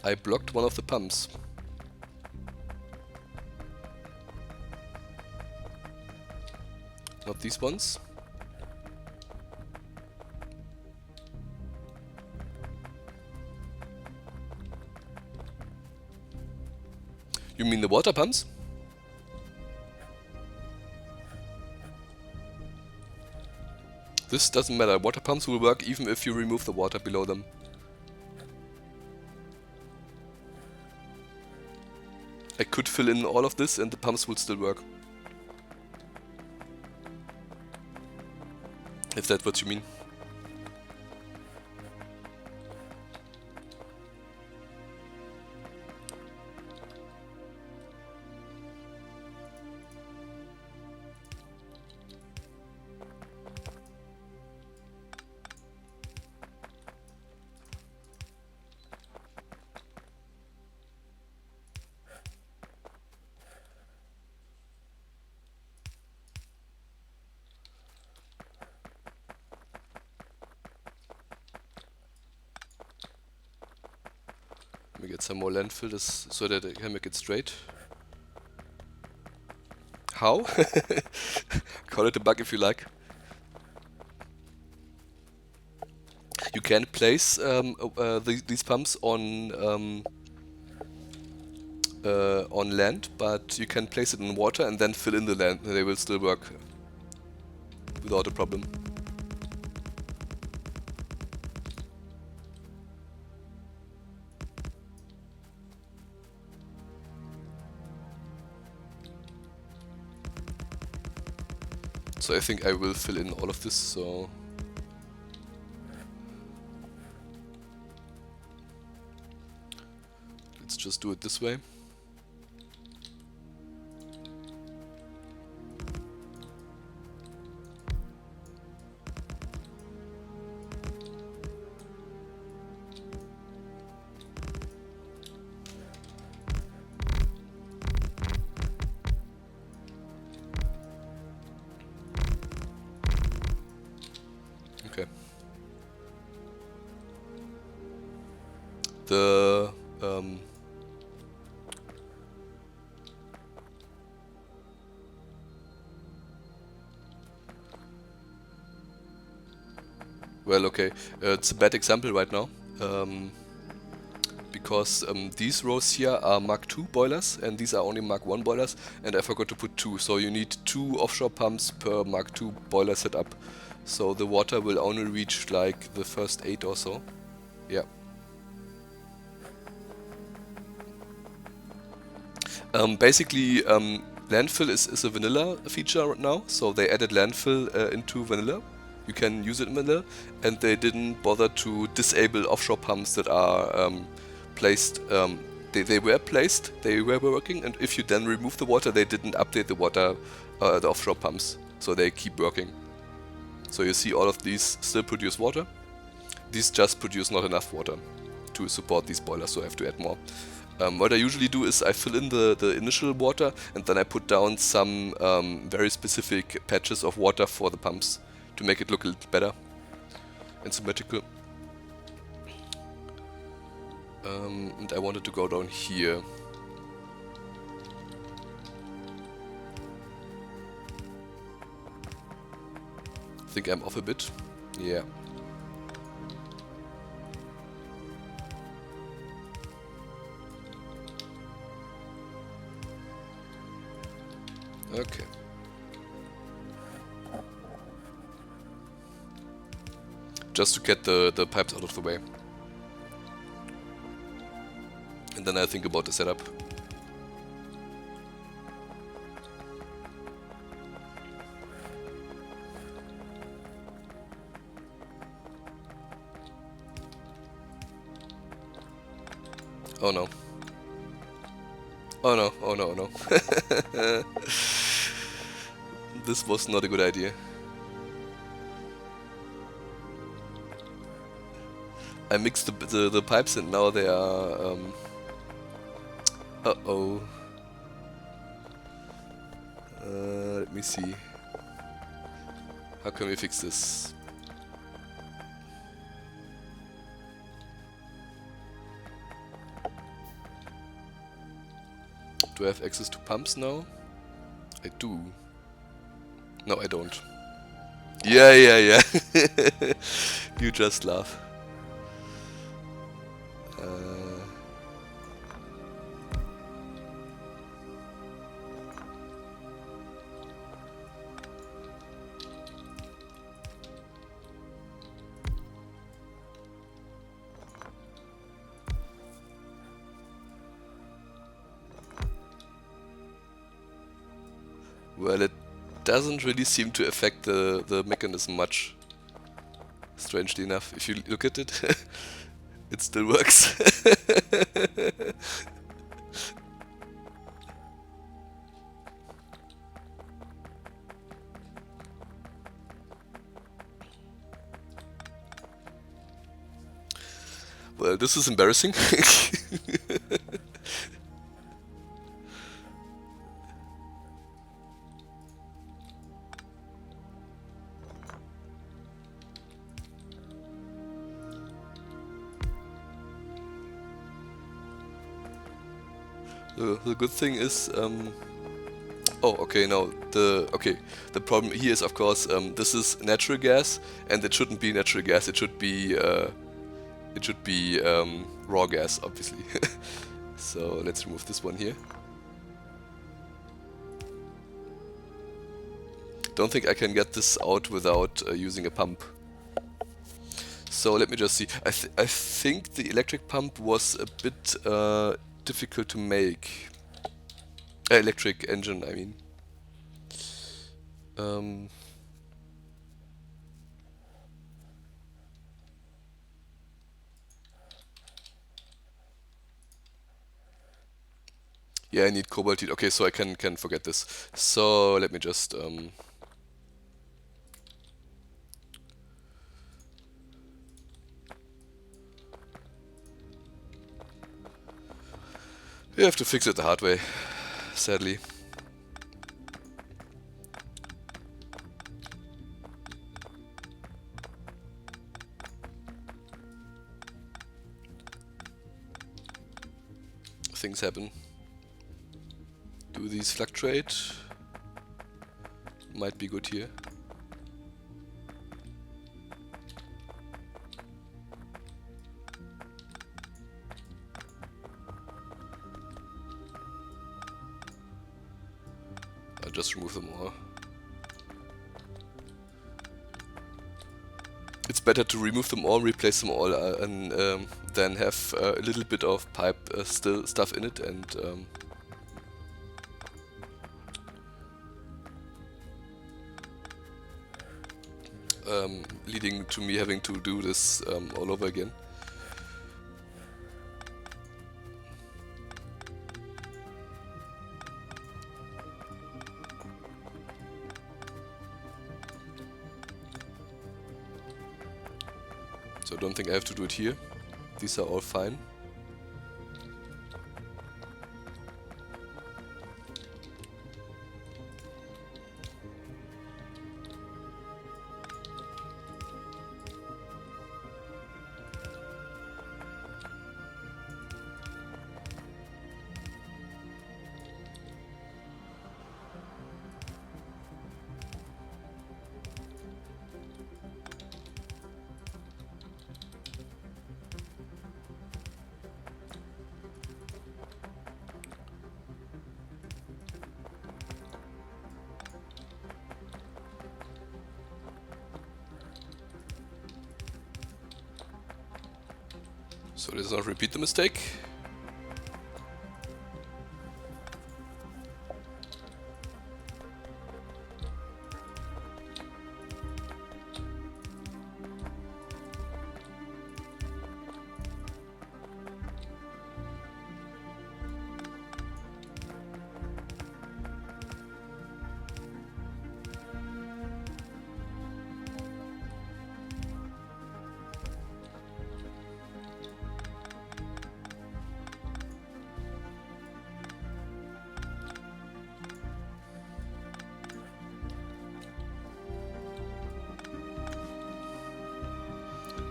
I blocked one of the pumps. Not these ones. You mean the water pumps? This doesn't matter. Water pumps will work even if you remove the water below them. I could fill in all of this and the pumps will still work. If that's what you mean. Let me get some more landfill so that I can make it straight. How? Call it a bug if you like. You can place these pumps on land, but you can place it in water and then fill in the land. They will still work without a problem. So I think I will fill in all of this, so... Let's just do it this way. Okay. The well, okay, it's a bad example right now, because these rows here are Mark II boilers and these are only Mark I boilers, and I forgot to put 2, so you need 2 offshore pumps per Mark II boiler setup. So the water will only reach like the first 8 or so. Yeah. Basically, Landfill is a vanilla feature right now, so they added Landfill into vanilla. You can use it in vanilla, and they didn't bother to disable offshore pumps that are placed. They were placed, they were working, and if you then remove the water, they didn't update the water, the offshore pumps, so they keep working. So you see all of these still produce water. These just produce not enough water to support these boilers, so I have to add more. What I usually do is I fill in the initial water and then I put down some very specific patches of water for the pumps to make it look a little better and symmetrical. And I wanted to go down here. I think I'm off a bit. Yeah. Okay. Just to get the pipes out of the way. and then I think about the setup. Oh no. Oh no, oh no, oh no. This was not a good idea. I mixed the pipes and now they are... uh-oh. Let me see. How can we fix this? Do I have access to pumps now? I do. No, I don't. Yeah, yeah, yeah. You just laugh. Well, it doesn't really seem to affect the mechanism much. Strangely enough, if you look at it, it still works. Well, this is embarrassing. The good thing is, oh, okay, no, the problem here is, of course, this is natural gas, and it shouldn't be natural gas, it should be raw gas, obviously. So let's remove this one here. Don't think I can get this out without using a pump. So let me just see. I think the electric pump was a bit difficult to make. Electric engine, I mean. Yeah, I need cobalt. Okay, so I can forget this. So let me just we have to fix it the hard way, sadly. Things happen. Do these fluctuate? Might be good here. I'll just remove them all. It's better to remove them all, replace them all, and then have a little bit of pipe still stuff in it, and leading to me having to do this all over again. So I don't think I have to do it here. These are all fine. So let's not repeat the mistake.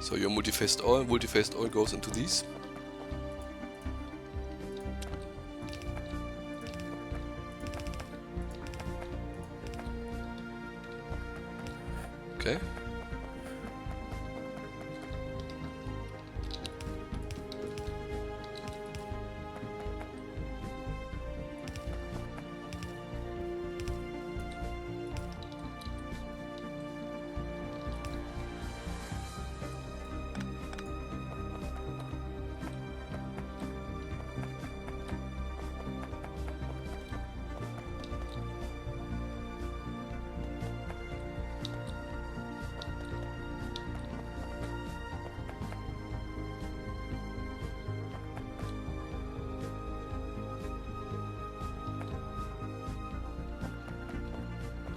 So your multi-phased oil goes into these. Okay.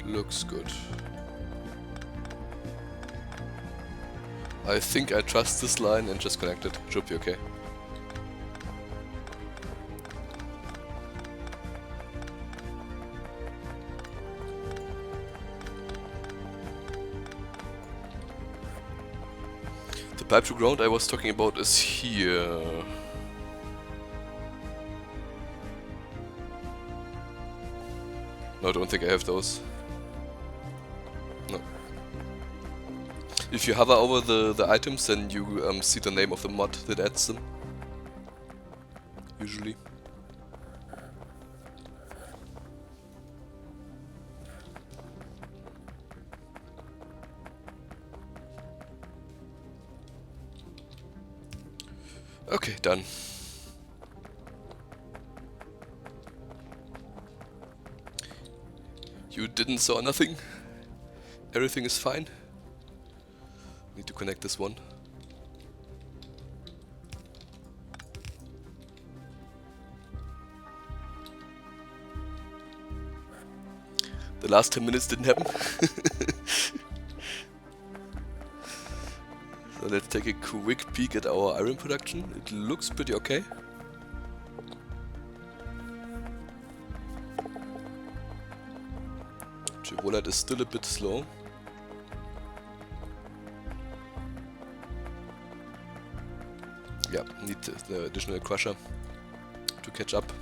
Looks good. I think I trust this line and just connect it. Should be okay. The pipe to ground I was talking about is here. No, I don't think I have those. No. If you hover over the items, then you see the name of the mod that adds them. Usually. Okay, done. You didn't saw nothing. Everything is fine. Need to connect this one. The last 10 minutes didn't happen. So let's take a quick peek at our iron production. It looks pretty okay. Chevrolet is still a bit slow. Yeah, need the additional crusher to catch up.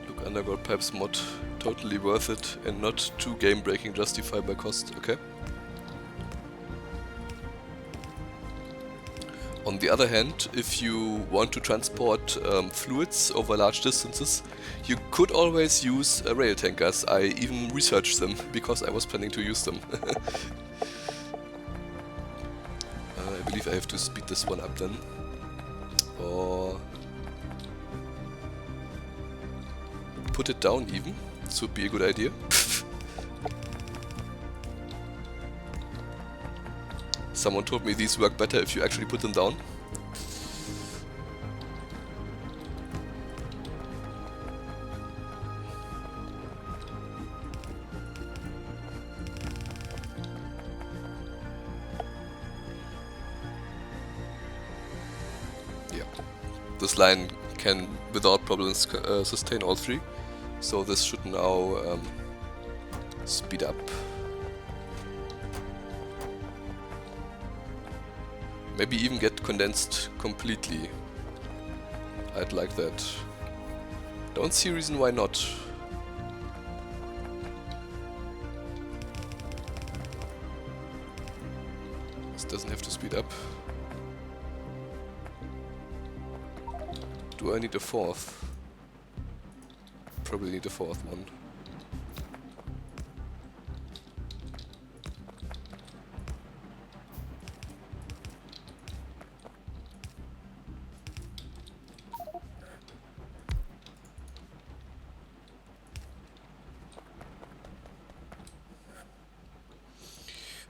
Look, underground pipes mod, totally worth it and not too game breaking, justified by cost, okay? On the other hand, if you want to transport fluids over large distances, you could always use rail tankers. I even researched them because I was planning to use them. I believe I have to speed this one up then. Or put it down even. This would be a good idea. Someone told me these work better if you actually put them down. Yeah, this line can without problems sustain all three, so this should now speed up. Maybe even get condensed completely. I'd like that. Don't see a reason why not. This doesn't have to speed up. Do I need a fourth? Probably need a fourth one.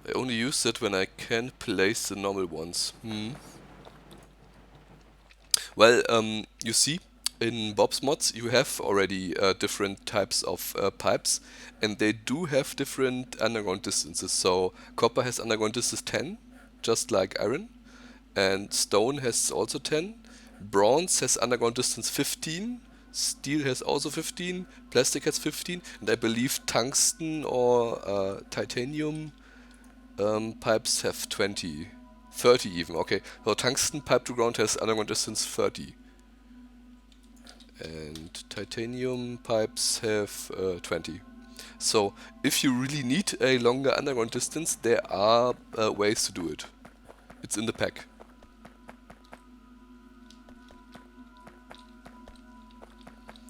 I only use it when I can place the normal ones. Well, you see, in Bob's mods you have already different types of pipes, and they do have different underground distances. So copper has underground distance 10, just like iron, and stone has also 10. Bronze has underground distance 15, Steel has also 15, plastic has 15, and I believe tungsten or titanium pipes have 20. 30 even, okay. So tungsten pipe to ground has underground distance 30. And titanium pipes have 20. So if you really need a longer underground distance, there are ways to do it. It's in the pack.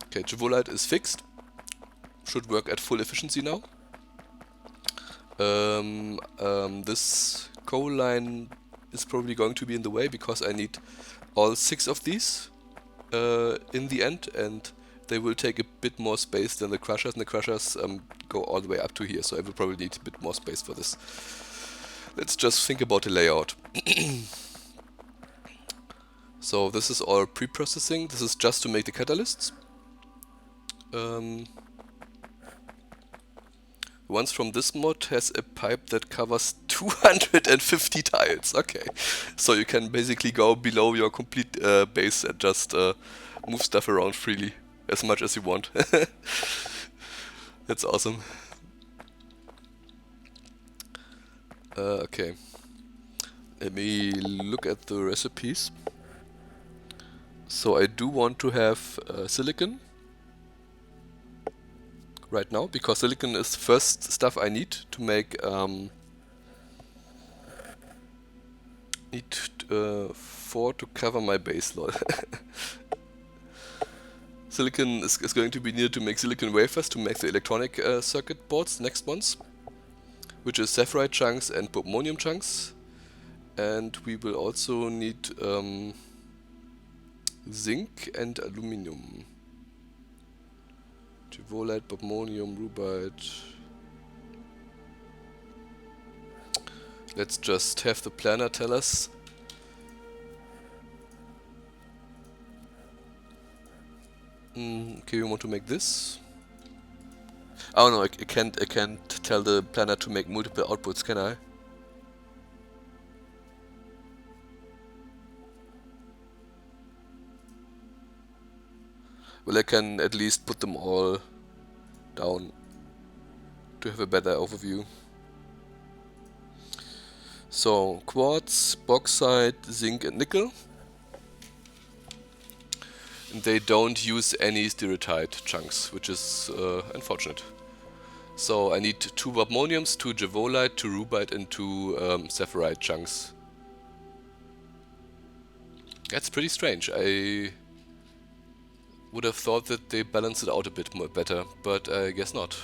Okay, Jivolite is fixed. Should work at full efficiency now. This coal line is probably going to be in the way because I need all 6 of these in the end, and they will take a bit more space than the crushers, and the crushers go all the way up to here, so I will probably need a bit more space for this. Let's just think about the layout. So this is all pre-processing. This is just to make the catalysts. Once from this mod has a pipe that covers 250 tiles. Okay, so you can basically go below your complete base and just move stuff around freely as much as you want. That's awesome. Okay, let me look at the recipes. So I do want to have silicon right now, because silicon is the first stuff I need to make need 4 to cover my base, lol. Silicon is going to be needed to make silicon wafers to make the electronic circuit boards, next ones, which is sapphire chunks and ammonium chunks. And we will also need zinc and aluminum. Jivolite, ammonium, rubite. Let's just have the planner tell us. Okay, we want to make this. Oh no, I can't tell the planner to make multiple outputs, can I? Well, I can at least put them all down to have a better overview. So, quartz, bauxite, zinc and nickel. And they don't use any stereotype chunks, which is unfortunate. So I need 2 ammoniums, 2 jivolite, 2 rubite and 2 sapphire chunks. That's pretty strange. I would have thought that they balance it out a bit more better, but I guess not.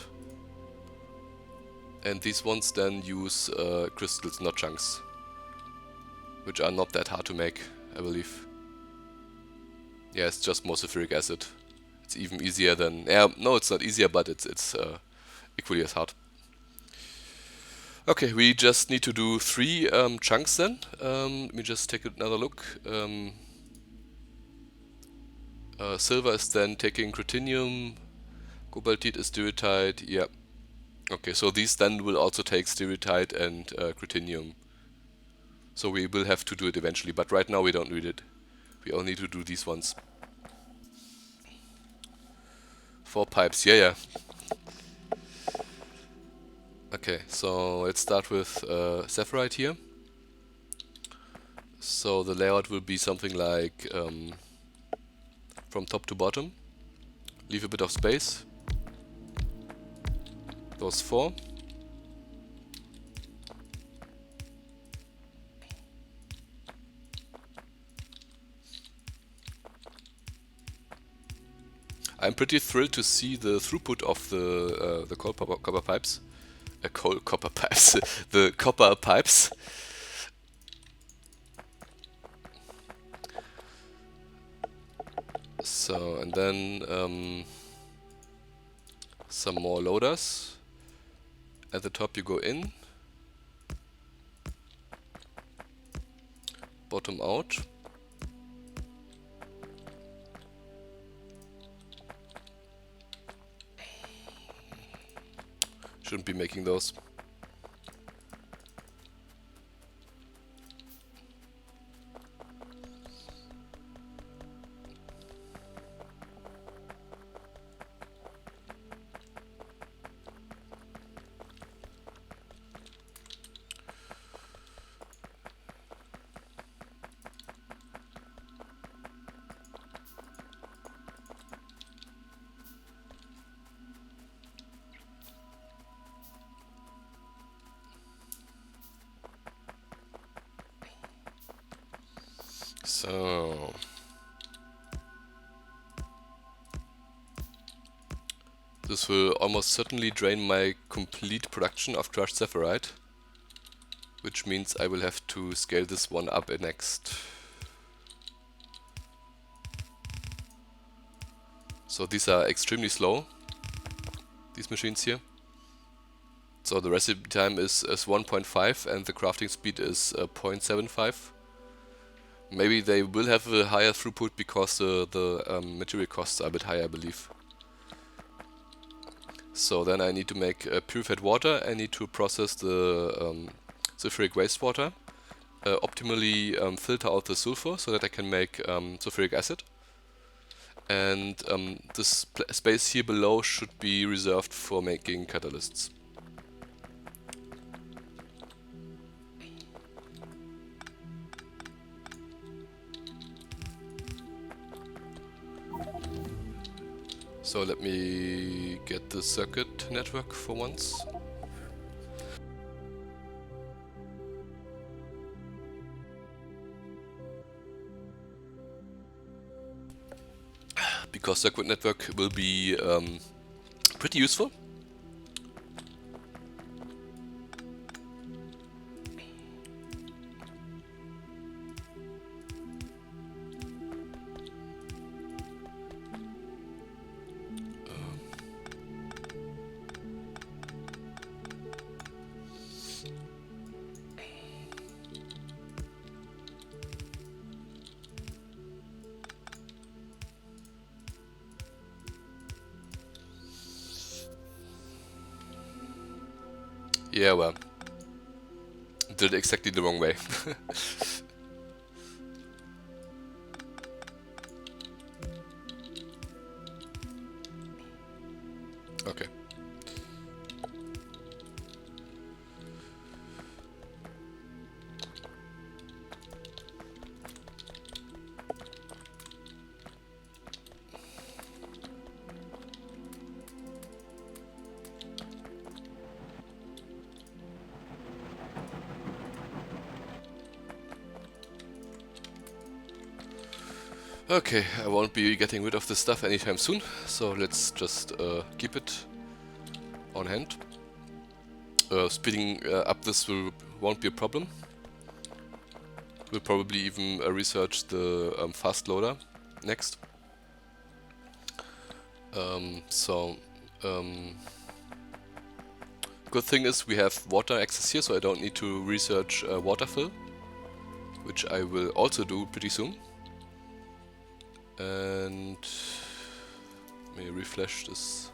And these ones then use crystals, not chunks, which are not that hard to make, I believe. Yeah, it's just more sulfuric acid. It's even easier than... no, it's not easier, but it's equally as hard. Okay, we just need to do 3 chunks then. Let me just take another look. Silver is then taking cruthenium, cobaltite is stereotype, yeah. Okay, so these then will also take stereotype and cruthenium. So we will have to do it eventually, but right now we don't need it. We only need to do these ones. 4 pipes, yeah. Okay, so let's start with sapphire here. So the layout will be something like from top to bottom. Leave a bit of space. Those 4. I'm pretty thrilled to see the throughput of the copper pipes. Copper pipes. The copper pipes. So, and then some more loaders. At the top you go in. Bottom out. Shouldn't be making those. So this will almost certainly drain my complete production of crushed sapphirite, which means I will have to scale this one up next. So these are extremely slow, these machines here. So the recipe time is 1.5 and the crafting speed is 0.75. Maybe they will have a higher throughput because the material costs are a bit higher, I believe. So then I need to make purified water. I need to process the sulfuric wastewater, optimally filter out the sulfur so that I can make sulfuric acid. And this space here below should be reserved for making catalysts. So let me get the circuit network for once. Because circuit network will be pretty useful. Yeah, well, did it exactly the wrong way. Okay. Okay, I won't be getting rid of this stuff anytime soon, so let's just keep it on hand. Speeding up this won't be a problem. We'll probably even research the fast loader next. Good thing is we have water access here, so I don't need to research Waterfill, which I will also do pretty soon. And let me refresh this.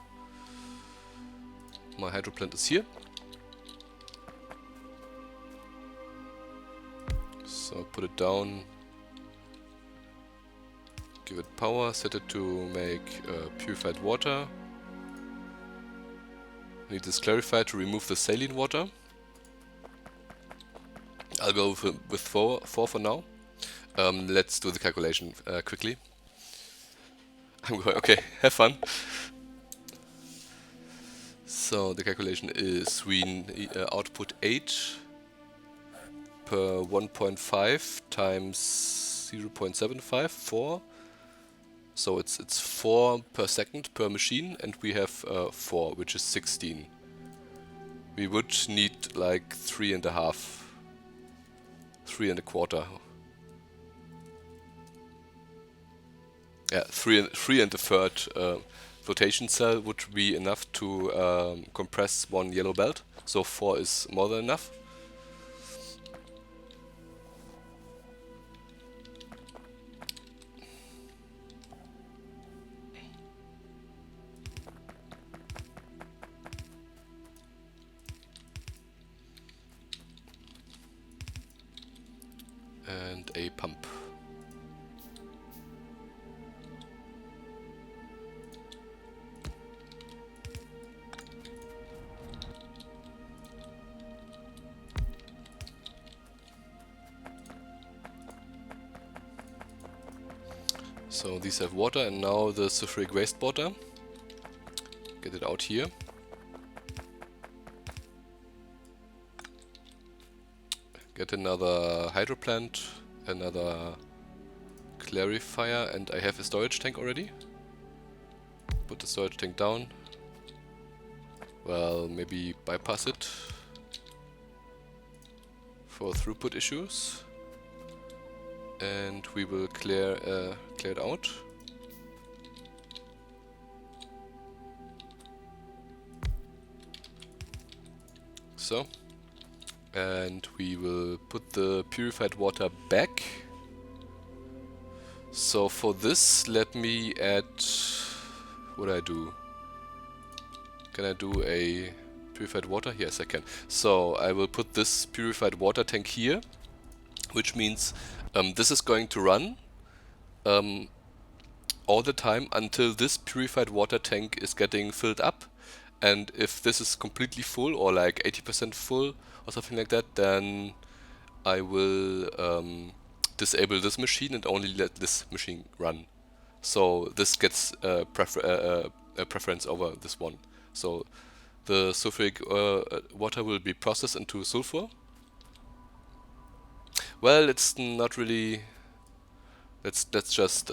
My hydro plant is here. So put it down, give it power, set it to make purified water. Need this clarified to remove the saline water. I'll go with 4 for now. Let's do the calculation quickly. I'm going, okay, have fun. So the calculation is we output 8 per 1.5 times 0.75, 4. So it's 4 per second per machine, and we have 4, which is 16. We would need like 3.5, 3.25. Yeah, 3.33 flotation cell would be enough to compress one yellow belt. So 4 is more than enough. And a pump. So these have water, and now the sulfuric wastewater. Get it out here. Get another hydro plant, another clarifier, and I have a storage tank already. Put the storage tank down. Well, maybe bypass it for throughput issues, and we will clear it out. So, and we will put the purified water back. So for this, let me add, what do I do? Can I do a purified water? Yes, I can. So I will put this purified water tank here, which means this is going to run all the time until this purified water tank is getting filled up. And if this is completely full, or like 80% full or something like that, then I will disable this machine and only let this machine run. So this gets a preference over this one. So the sulfuric water will be processed into sulfur. Well, it's not really. That's just.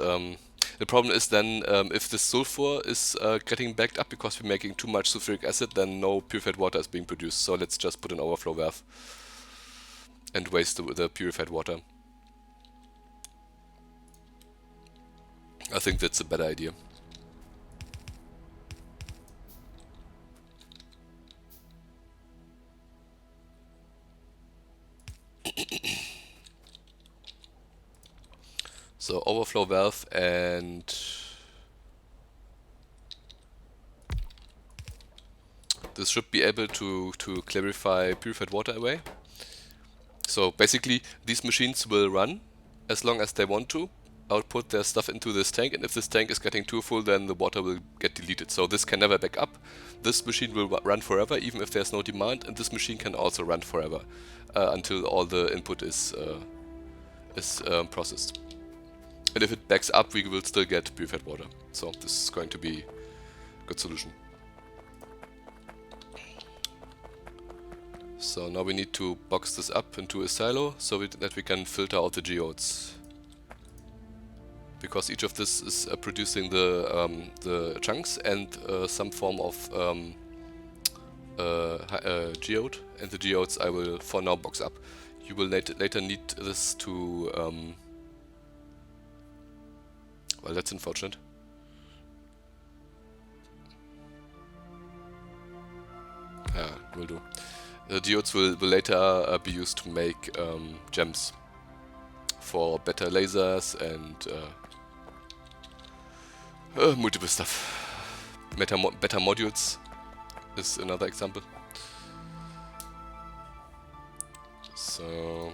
The problem is then if the sulfur is getting backed up because we're making too much sulfuric acid, then no purified water is being produced. So let's just put an overflow valve and waste the purified water. I think that's a better idea. So overflow valve, and this should be able to clarify purified water away. So basically these machines will run as long as they want to, output their stuff into this tank, and if this tank is getting too full, then the water will get deleted. So this can never back up. This machine will run forever even if there's no demand, and this machine can also run forever until all the input is processed. And if it backs up, we will still get purified water. So this is going to be a good solution. So now we need to box this up into a silo so that we can filter out the geodes. Because each of this is producing the chunks and some form of geode, and the geodes I will for now box up. You will later need this to well, that's unfortunate. Yeah, will do. The geodes will later be used to make gems for better lasers and multiple stuff. Better modules is another example. So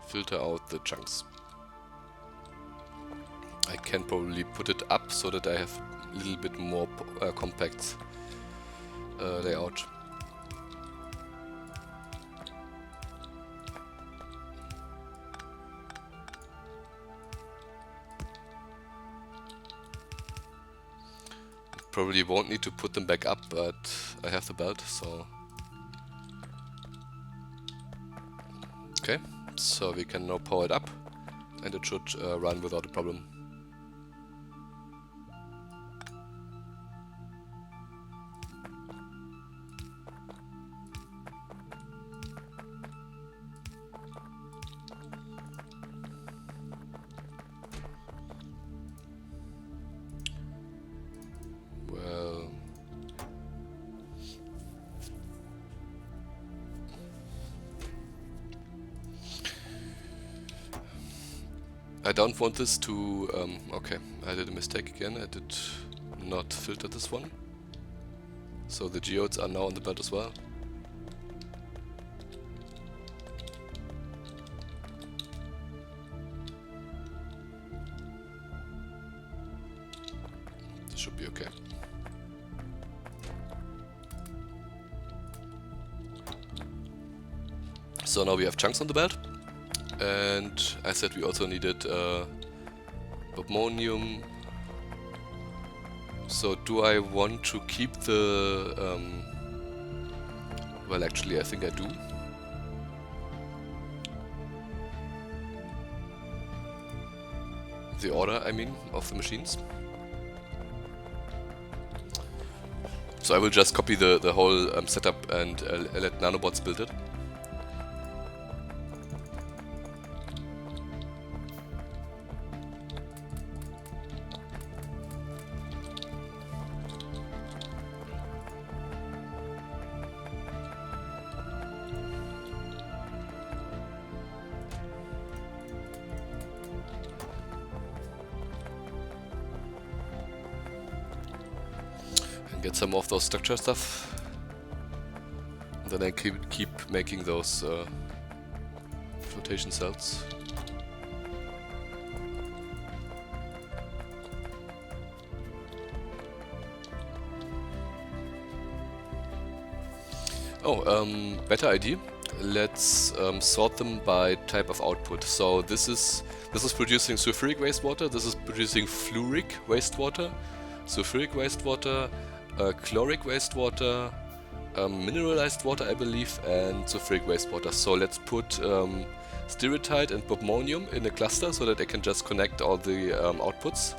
filter out the chunks. I can probably put it up so that I have a little bit more compact layout. Probably won't need to put them back up, but I have the belt, so... Okay, so we can now power it up, and it should run without a problem. I don't want this to... okay, I did a mistake again. I did not filter this one. So the geodes are now on the belt as well. This should be okay. So now we have chunks on the belt. And I said we also needed ammonium. So do I want to keep the... well, actually I think I do. the order, I mean, of the machines. So I will just copy the whole setup and let Nanobots build it. Get some of those structure stuff. And then I keep making those flotation cells. Oh, better idea. Let's sort them by type of output. So this is producing sulfuric wastewater. This is producing fluoric wastewater, sulfuric wastewater, chloric wastewater, mineralized water, I believe, and sulfuric wastewater. So let's put stereotite and bobmonium in a cluster so that I can just connect all the outputs,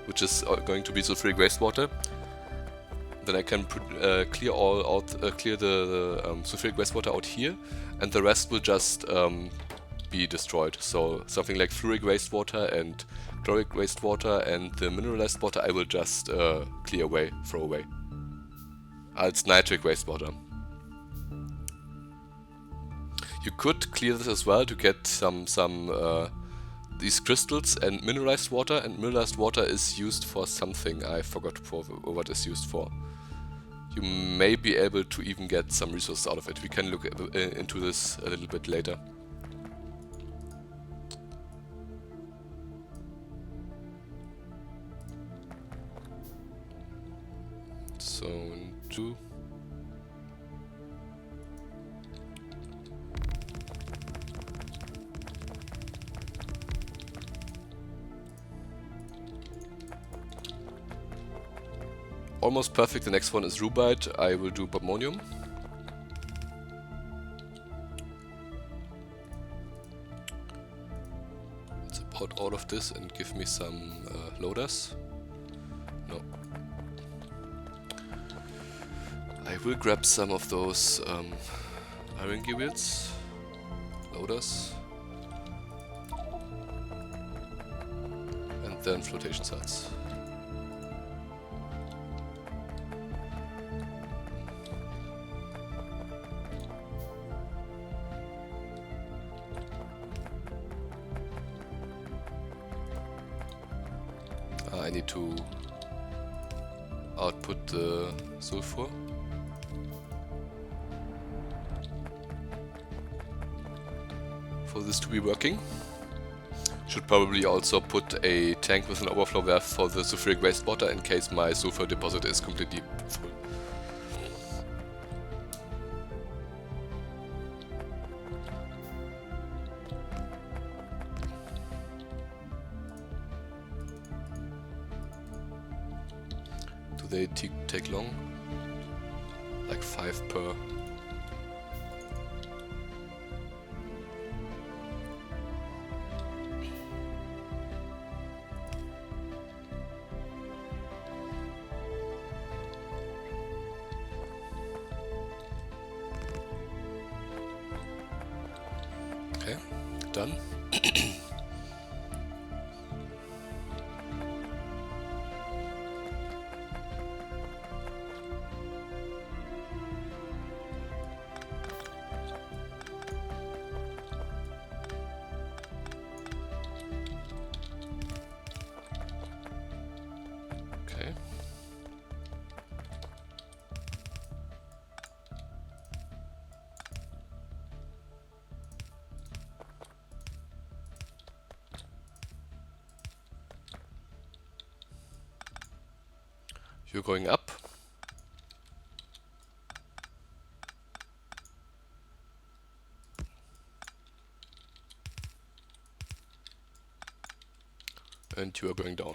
which is going to be sulfuric wastewater. Then I can clear the sulfuric wastewater out here, and the rest will just be destroyed. So something like fluoric wastewater and chloric wastewater and the mineralized water I will just clear away, throw away. It's nitric wastewater. You could clear this as well to get some these crystals and mineralized water is used for something. I forgot for what it's used for. You may be able to even get some resources out of it. We can look into this a little bit later. So, 2. Almost perfect. The next one is rubite. I will do bobmonium. It's about all of this and give me some loaders. No. I will grab some of those iron wheels, loaders, and then flotation cells. I need to output the sulfur. For this to be working. Should probably also put a tank with an overflow valve for the sulfuric wastewater in case my sulfur deposit is completely full. Do they take long? Like 5 per. Okay, done. Okay. You're going up. And you are going down.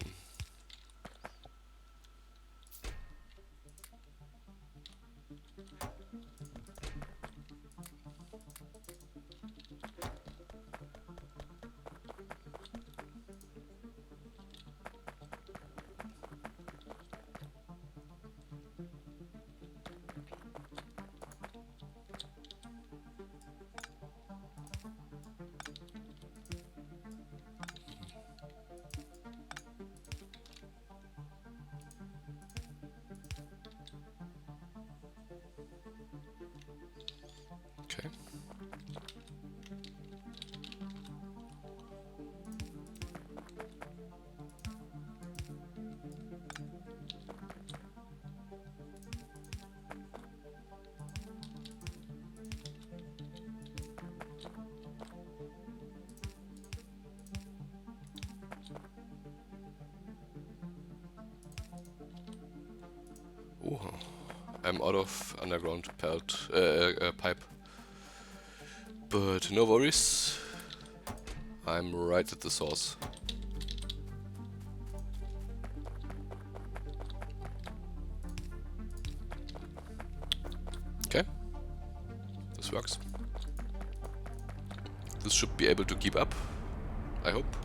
I'm out of underground pipe. But no worries. I'm right at the source. Okay. This works. This should be able to keep up, I hope.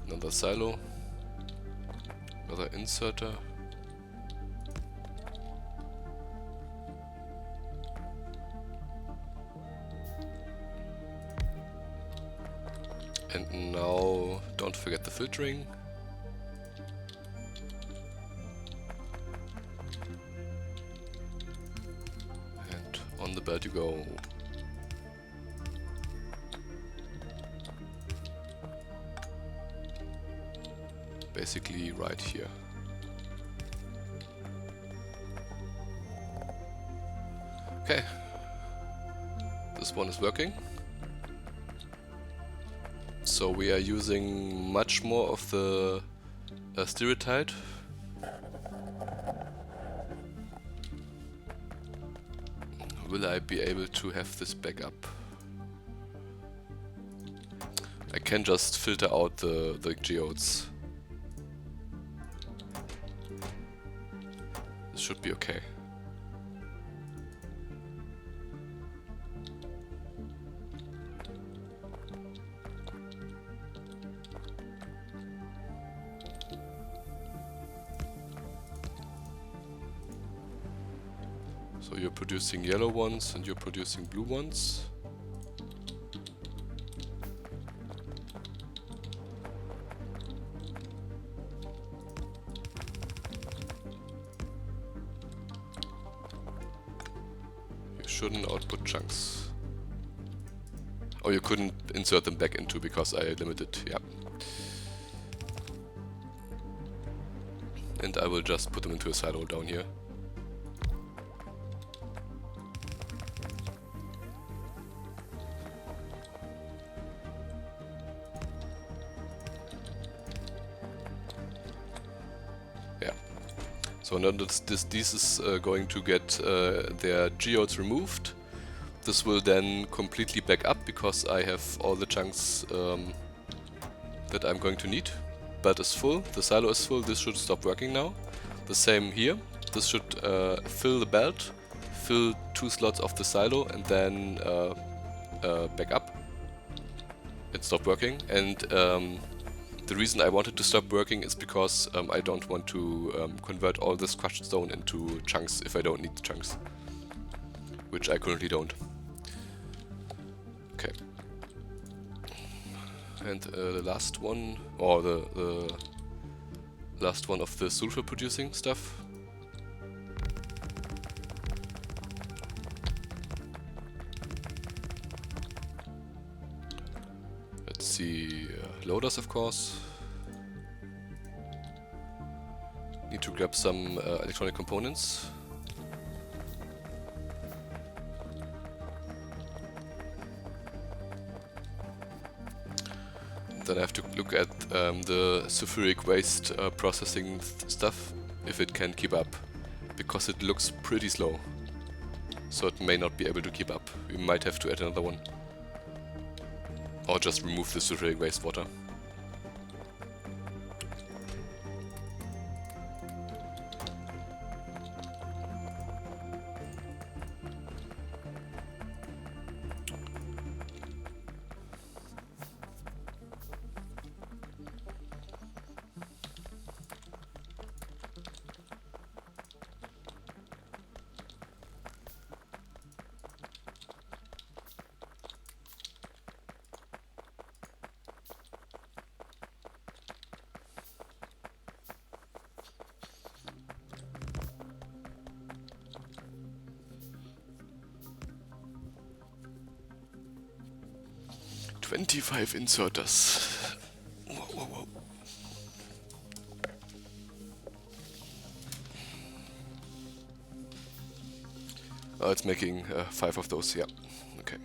Another silo. Another inserter. And now don't forget the filtering. And on the belt you go. Basically right here. Okay. This one is working. So we are using much more of the stereotype. Will I be able to have this back up? I can just filter out the geodes. This should be okay. So you're producing yellow ones and you're producing blue ones. You shouldn't output chunks. Oh, you couldn't insert them back into because I limited, yeah. And I will just put them into a silo down here. So now this is going to get their geodes removed. This will then completely back up because I have all the chunks that I'm going to need. Belt is full, the silo is full, this should stop working now. The same here, this should fill the belt, fill 2 slots of the silo and then back up. It stopped working, and the reason I wanted to stop working is because I don't want to convert all this crushed stone into chunks if I don't need the chunks. Which I currently don't. Okay. And the last one, or the last one of the sulfur producing stuff. Let's see, loaders of course. Need to grab some electronic components. Then I have to look at the sulfuric waste processing stuff, if it can keep up, because it looks pretty slow. So it may not be able to keep up. We might have to add another one. Or just remove the sulfuric wastewater. "25 inserters." Whoa, whoa, whoa. Oh, it's making 5 of those, yeah. Okay.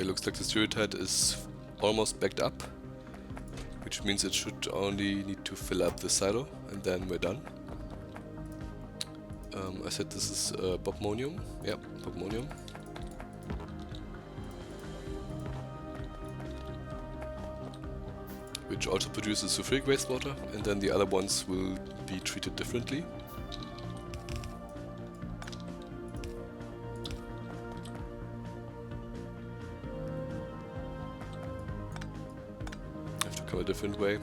Okay, looks like the stereotype is almost backed up, which means it should only need to fill up the silo, and then we're done. I said this is bobmonium. Yeah, bobmonium. Which also produces sulfuric wastewater, and then the other ones will be treated differently. Have to come a different way.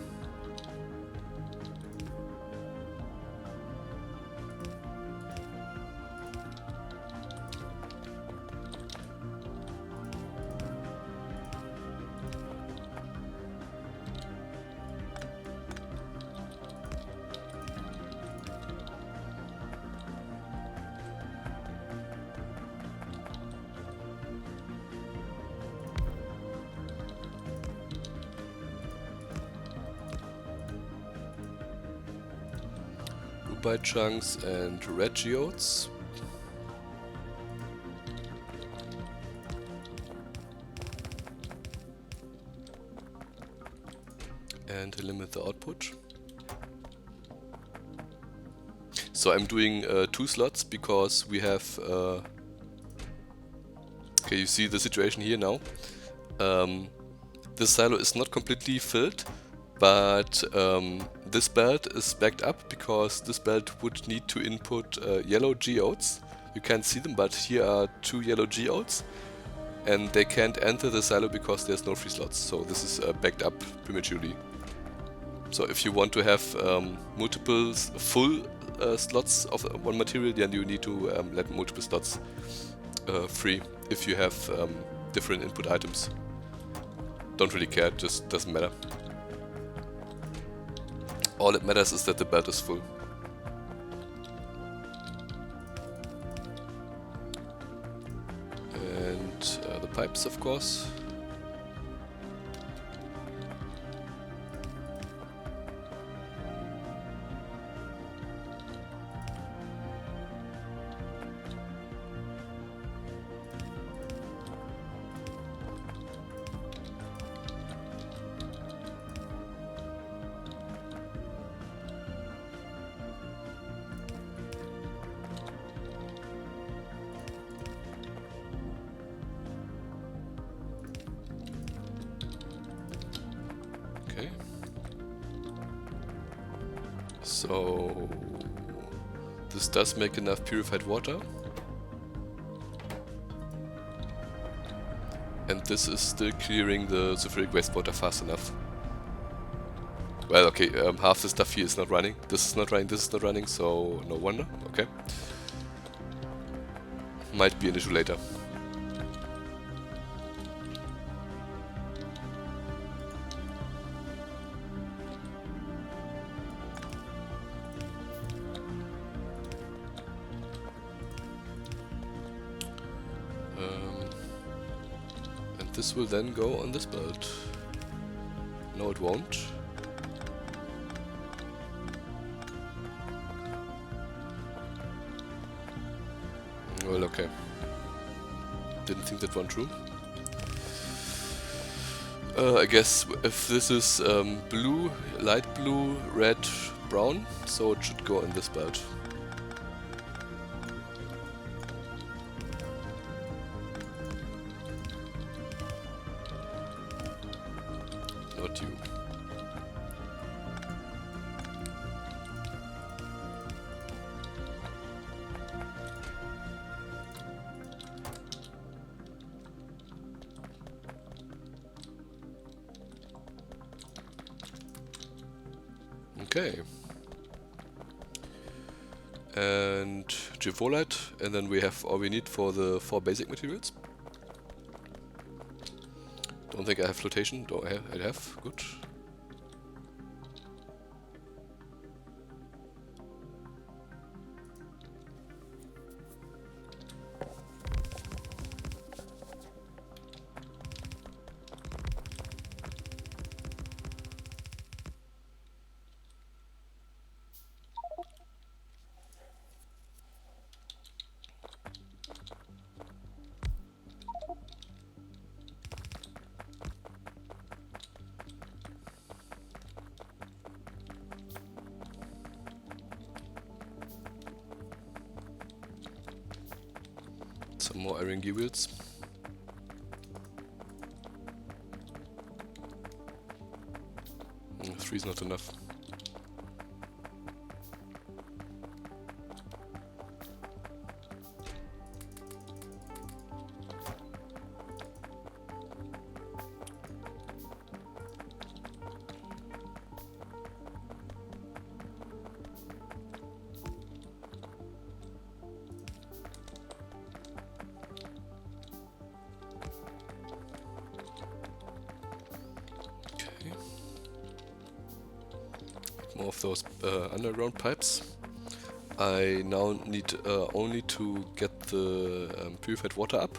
Rubite chunks and red geodes. And limit the output. So I'm doing 2 slots because we have... okay, you see the situation here now. This silo is not completely filled, but this belt is backed up because this belt would need to input yellow geodes. You can't see them, but here are 2 yellow geodes, and they can't enter the silo because there's no free slots. So this is backed up prematurely. So if you want to have multiple full slots of one material, then you need to let multiple slots free if you have different input items. Don't really care, it just doesn't matter. All that matters is that the belt is full. And the pipes, of course. Okay. So this does make enough purified water. And this is still clearing the sulfuric wastewater fast enough. Well, okay, half the stuff here is not running. This is not running, this is not running, so no wonder. Okay. Might be an issue later. And this will then go on this belt. No, it won't. Well, okay. Didn't think that one true. I guess if this is blue, light blue, red, brown, so it should go in this belt. Not you. Okay. And Gevolite, and then we have all we need for the 4 basic materials. Don't think I have flotation. Don't I have? Good. Some more iron gear wheels. Three is not enough. More of those underground pipes. I now need only to get the purified water up.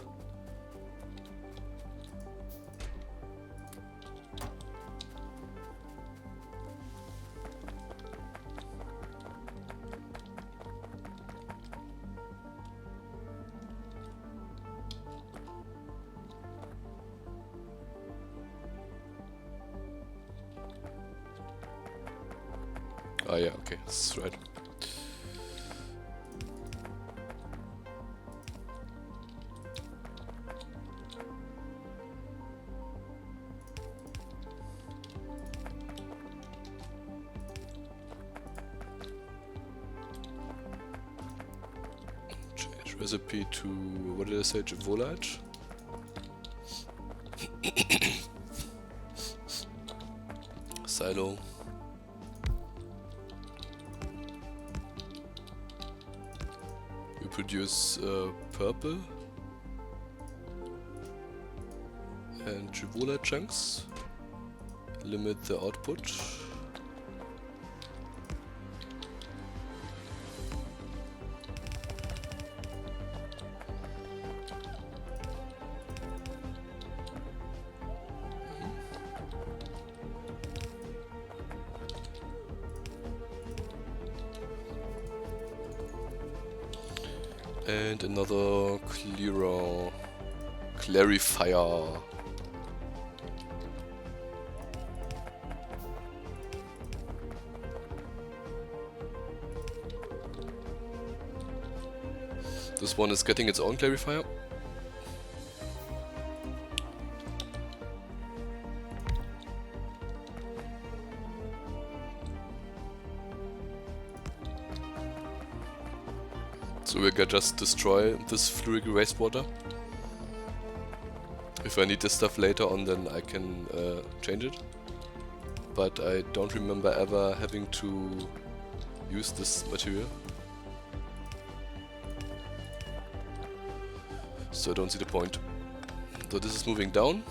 Ah yeah, okay, that's right. Change recipe to, what did I say, Volage? Silo. Produce purple and Jivola chunks. Limit the output. And another clarifier. This one is getting its own clarifier. So we can just destroy this fluoric wastewater. If I need this stuff later on, then I can change it. But I don't remember ever having to use this material. So I don't see the point. So this is moving down.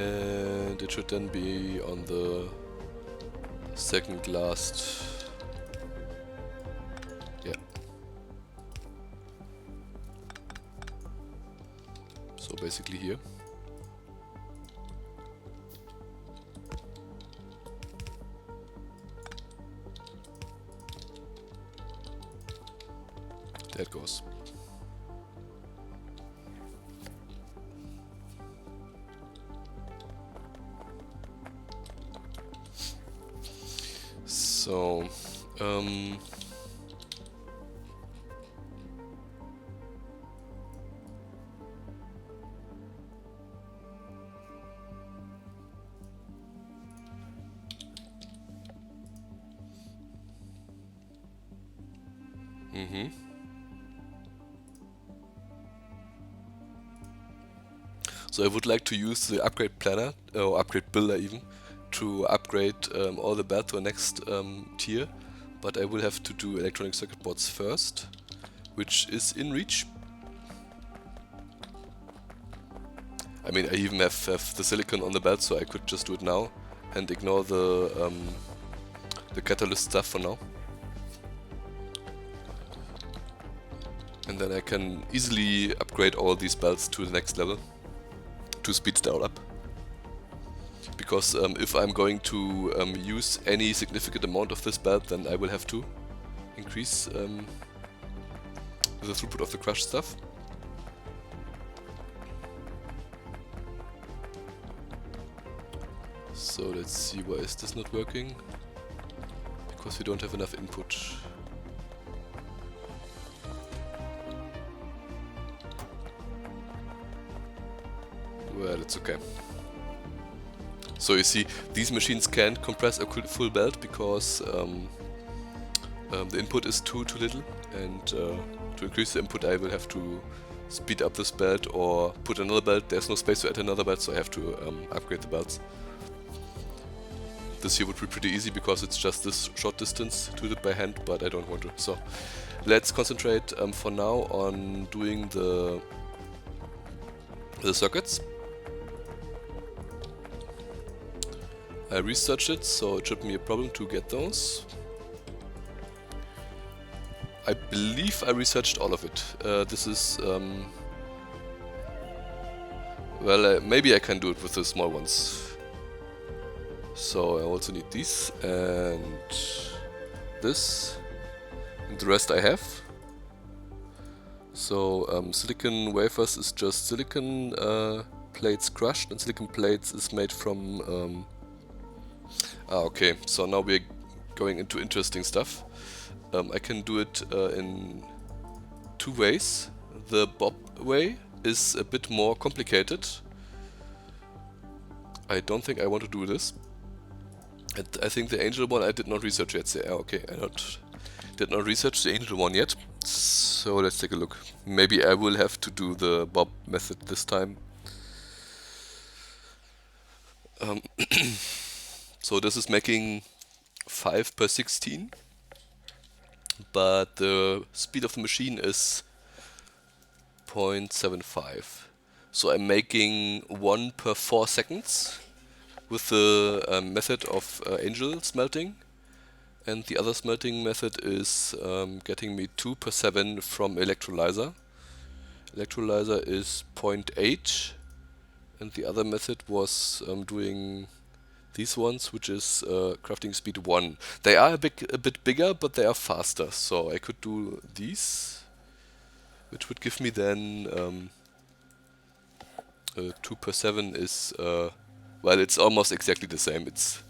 And it should then be on the second last. Yeah. So basically here. There it goes. So, So I would like to use the upgrade planner, or upgrade builder even, to upgrade all the belt to a next tier, but I will have to do electronic circuit boards first, which is in reach. I mean, I even have the silicon on the belt, so I could just do it now and ignore the catalyst stuff for now. And then I can easily upgrade all these belts to the next level to speed it all up. Because if I'm going to use any significant amount of this belt, then I will have to increase the throughput of the crush stuff. So let's see, why is this not working? Because we don't have enough input. Well, it's okay. So you see, these machines can't compress a full belt because the input is too little, and to increase the input I will have to speed up this belt or put another belt. There's no space to add another belt, so I have to upgrade the belts. This here would be pretty easy because it's just this short distance to do it by hand, but I don't want to. So let's concentrate for now on doing the circuits. I researched it, so it shouldn't be a problem to get those. I believe I researched all of it. This is well, maybe I can do it with the small ones. So I also need these and this, and the rest I have. So silicon wafers is just silicon plates crushed, and silicon plates is made from okay, so now we're going into interesting stuff. I can do it in two ways. The bob way is a bit more complicated. I don't think I want to do this. I think the angel one I did not research yet. So, okay, I did not research the angel one yet. So let's take a look. Maybe I will have to do the bob method this time. So this is making 5 per 16, but the speed of the machine is 0.75. So I'm making 1 per 4 seconds with the method of angel smelting, and the other smelting method is getting me 2 per 7 from electrolyzer. Electrolyzer is 0.8, and the other method was doing these ones, which is crafting speed 1. They are a bit bigger, but they are faster. So I could do these, which would give me then 2 per 7 is well, it's almost exactly the same. It's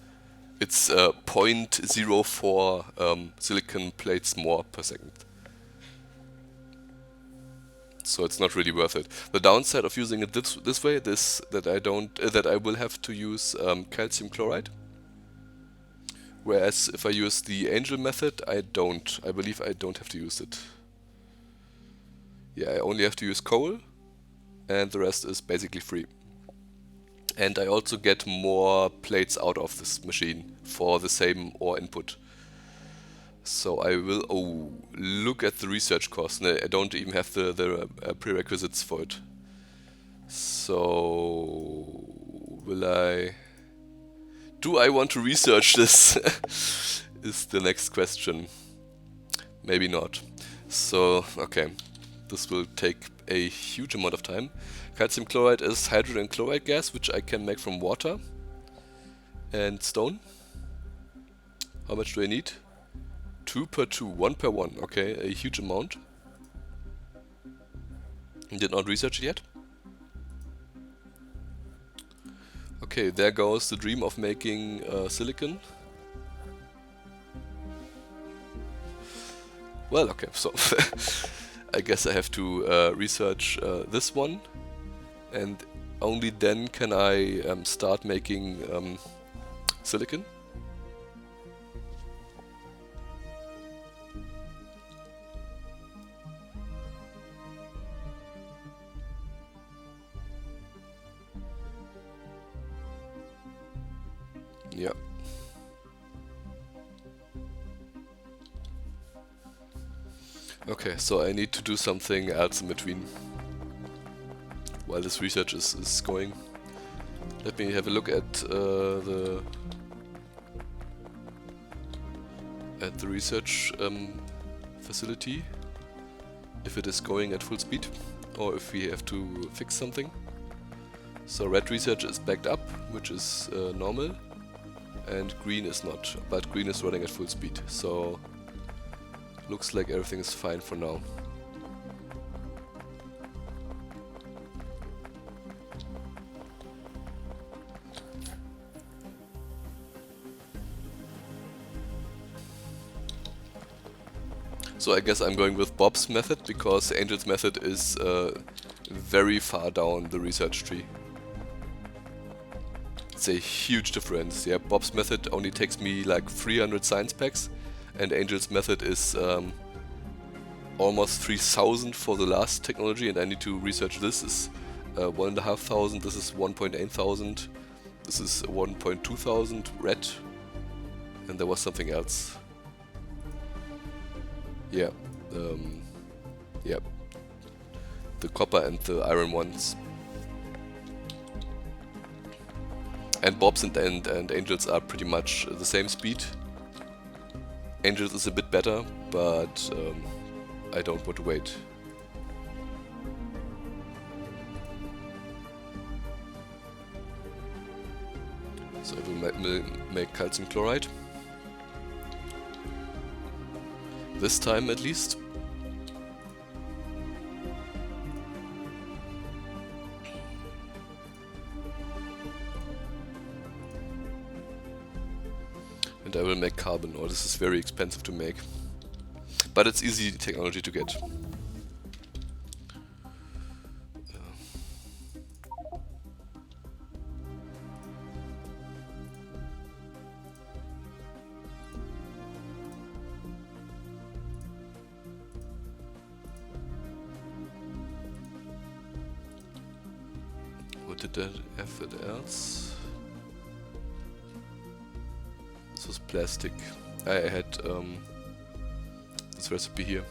0.04 silicon plates more per second. So it's not really worth it. The downside of using it this way is that I will have to use calcium chloride. Whereas if I use the angel method, I believe I don't have to use it. Yeah, I only have to use coal, and the rest is basically free. And I also get more plates out of this machine for the same ore input. So I will, look at the research cost. I don't even have the prerequisites for it. So do I want to research this? Is the next question. Maybe not. So, okay, this will take a huge amount of time. Calcium chloride is hydrogen chloride gas, which I can make from water and stone. How much do I need? 2 per 2, 1 per 1. Okay, a huge amount. Did not research it yet. Okay, there goes the dream of making silicon. Well, okay, so I guess I have to research this one, and only then can I start making silicon. Yeah. Okay, so I need to do something else in between while this research is going. Let me have a look at the research facility, if it is going at full speed or if we have to fix something. So red research is backed up, which is normal, and green is not, but green is running at full speed. So looks like everything is fine for now. So I guess I'm going with Bob's method, because Angel's method is very far down the research tree. It's a huge difference. Yeah, Bob's method only takes me like 300 science packs, and Angel's method is almost 3000 for the last technology, and I need to research this. Is 1500, this is 1.8 this is 1.2 red, and there was something else. Yeah, yeah, the copper and the iron ones. And Bob's and Angel's are pretty much the same speed. Angel's is a bit better, but I don't want to wait. So I will make calcium chloride. This time at least. And I will make carbon. Oh, this is very expensive to make. But it's easy technology to get. What did that have it else? This was plastic. I had this recipe here.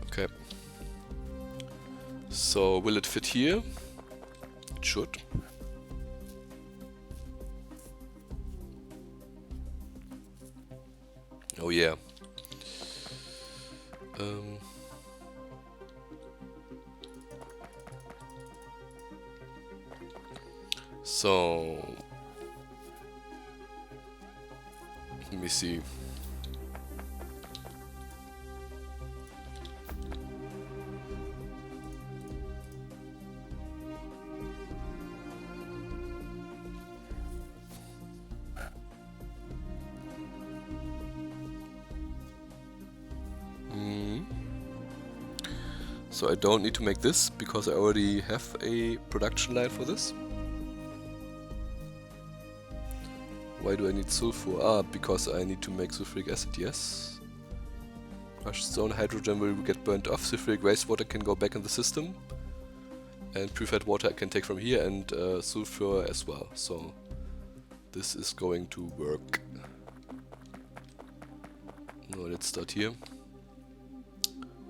Okay. So will it fit here? It should. Oh yeah. So let me see. So I don't need to make this because I already have a production line for this. Why do I need sulfur? Ah, because I need to make sulfuric acid, yes. Crushed stone, hydrogen will get burnt off, sulfuric wastewater can go back in the system. And purified water I can take from here, and sulfur as well. So this is going to work. Now let's start here.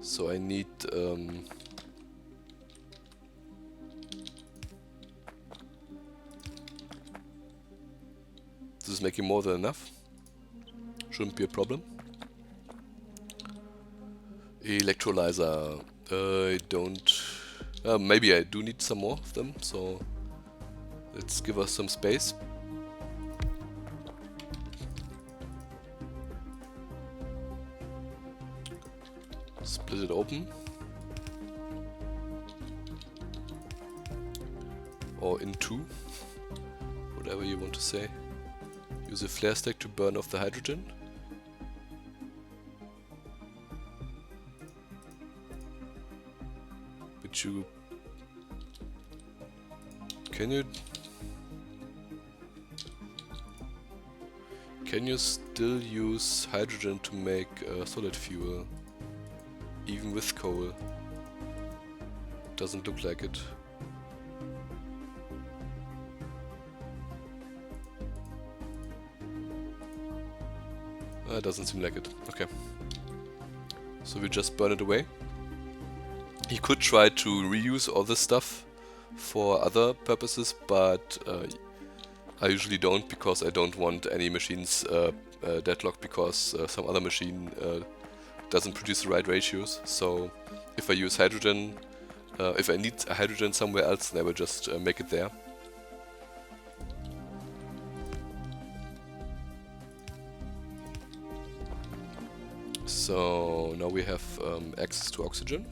So I need this is making more than enough. Shouldn't be a problem. Electrolyzer. I don't. Maybe I do need some more of them. So let's give us some space. Split it open. Or in two. Whatever you want to say. Use a flare stack to burn off the hydrogen. But you... Can you still use hydrogen to make solid fuel? Even with coal? Doesn't look like it. Doesn't seem like it. Okay. So we just burn it away. He could try to reuse all this stuff for other purposes, but I usually don't, because I don't want any machines deadlock because some other machine doesn't produce the right ratios. So if I use hydrogen, if I need hydrogen somewhere else, then I will just make it there. So now we have access to oxygen.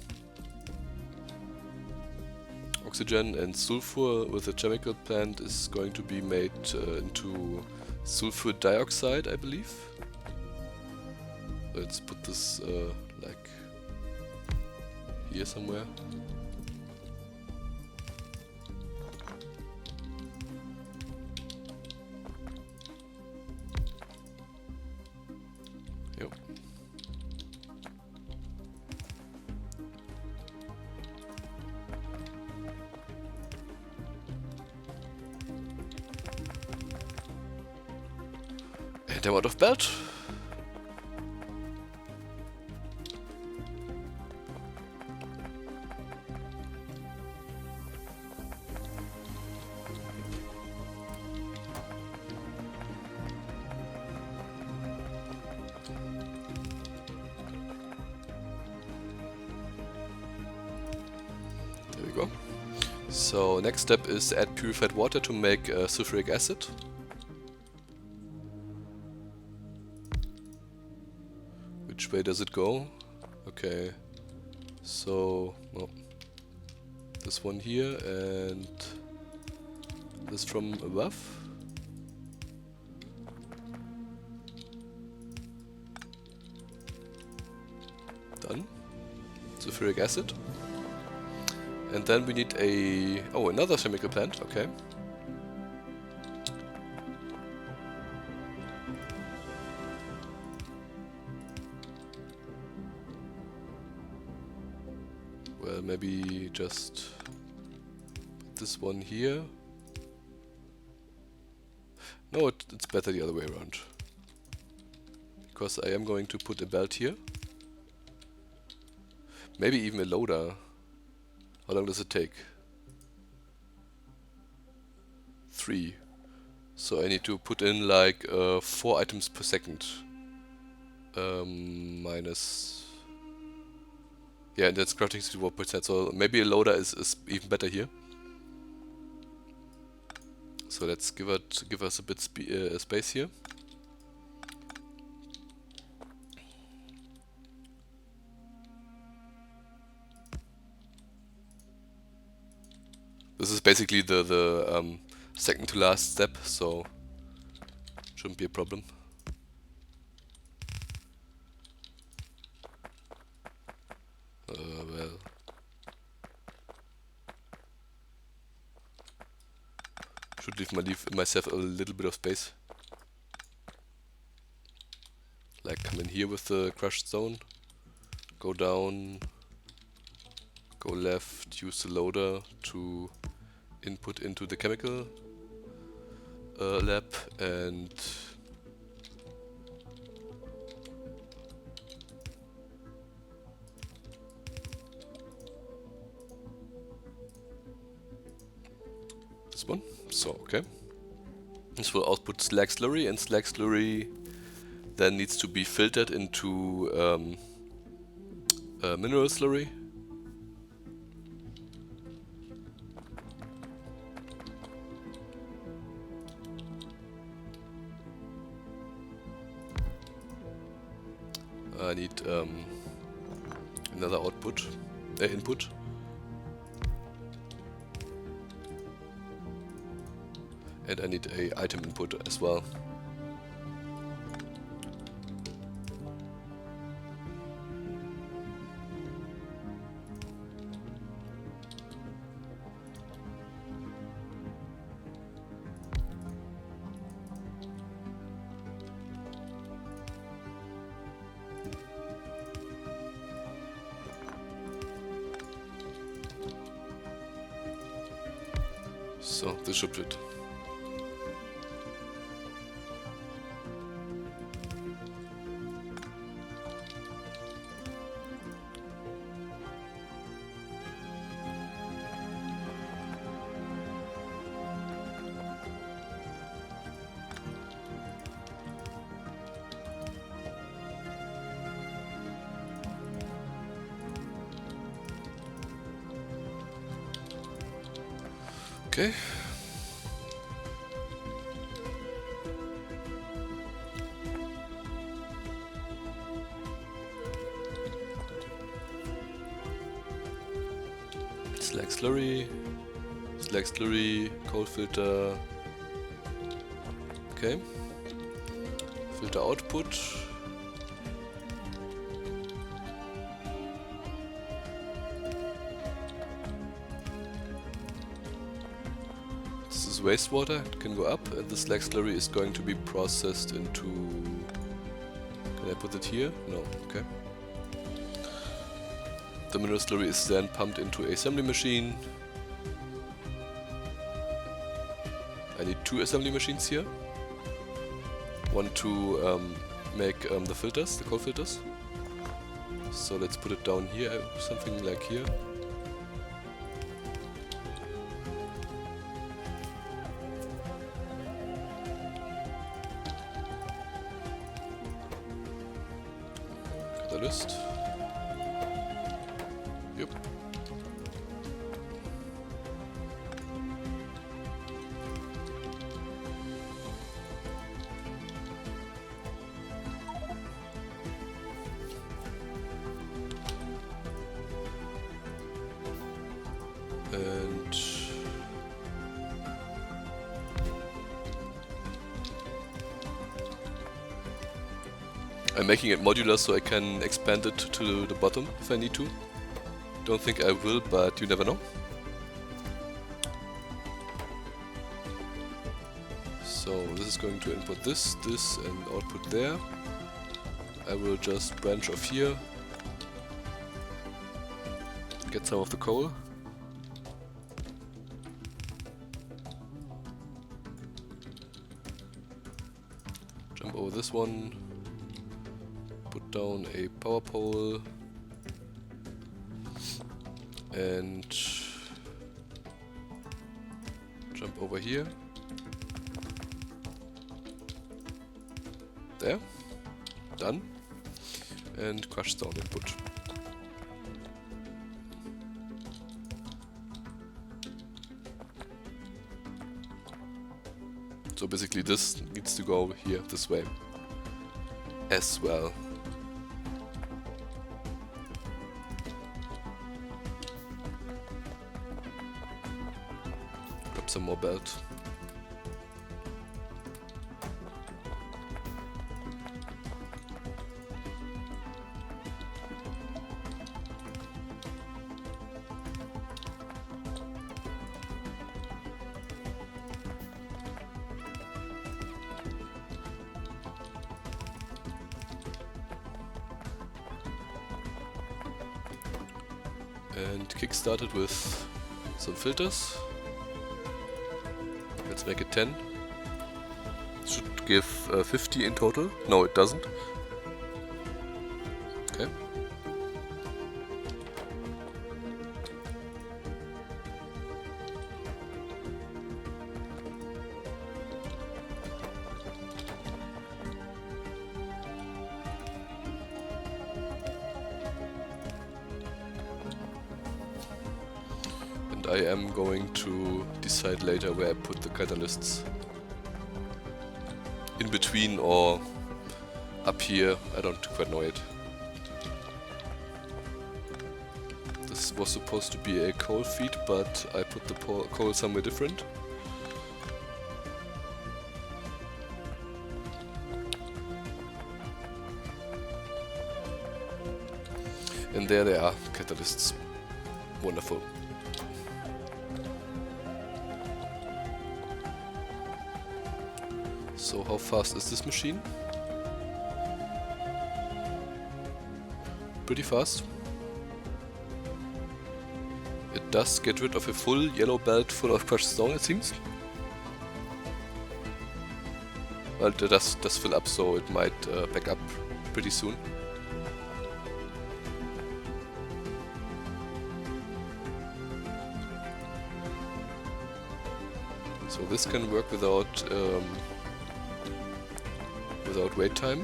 Oxygen and sulfur with a chemical plant is going to be made into sulfur dioxide, I believe. Let's put this like here somewhere. Yep. And I'm out of belt. There we go. So next step is add purified water to make sulfuric acid. Which way does it go? Okay, so well, this one here and this from above. Done. Sulfuric acid. And then we need another chemical plant, okay. Well, maybe just put this one here. No, it's better the other way around. Because I am going to put a belt here. Maybe even a loader. How long does it take? 3. So I need to put in like 4 items per second. Minus... Yeah, and that's crafting 64%, so maybe a loader is even better here. So let's give us a bit space here. This is basically the second to last step, so shouldn't be a problem. Well, should leave myself a little bit of space. Like come in here with the crushed stone, go down, go left, use the loader to input into the chemical lab, and this one. So okay, this will output slag slurry, and slag slurry then needs to be filtered into mineral slurry. I need another input. And I need a item input as well. So this should fit. Okay. slag slurry, cold filter. Okay. Filter output. This is wastewater, it can go up, and the slag slurry is going to be processed into... Can I put it here? No, okay. The mineral slurry is then pumped into an assembly machine. I need 2 assembly machines here. One to make the filters, the cold filters. So let's put it down here, something like here. Catalyst. Yep. And I'm making it modular so I can expand it to the bottom if I need to. Don't think I will, but you never know. So this is going to input this, and output there. I will just branch off here, get some of the coal. Jump over this one, put down a power pole, and jump over here. There. Done. And crush stone input. So basically this needs to go here, this way as well. Grab some more belt. And kickstart it with some filters. Let's make it 10. Should give 50 in total. No, it doesn't. Okay. I am going to decide later where I put the catalysts. In between or up here, I don't quite know it. This was supposed to be a coal feed, but I put the coal somewhere different. And there they are, catalysts. Wonderful. So how fast is this machine? Pretty fast. It does get rid of a full yellow belt full of crushed stone, it seems. Well, it does fill up, so it might back up pretty soon. So this can work without wait time.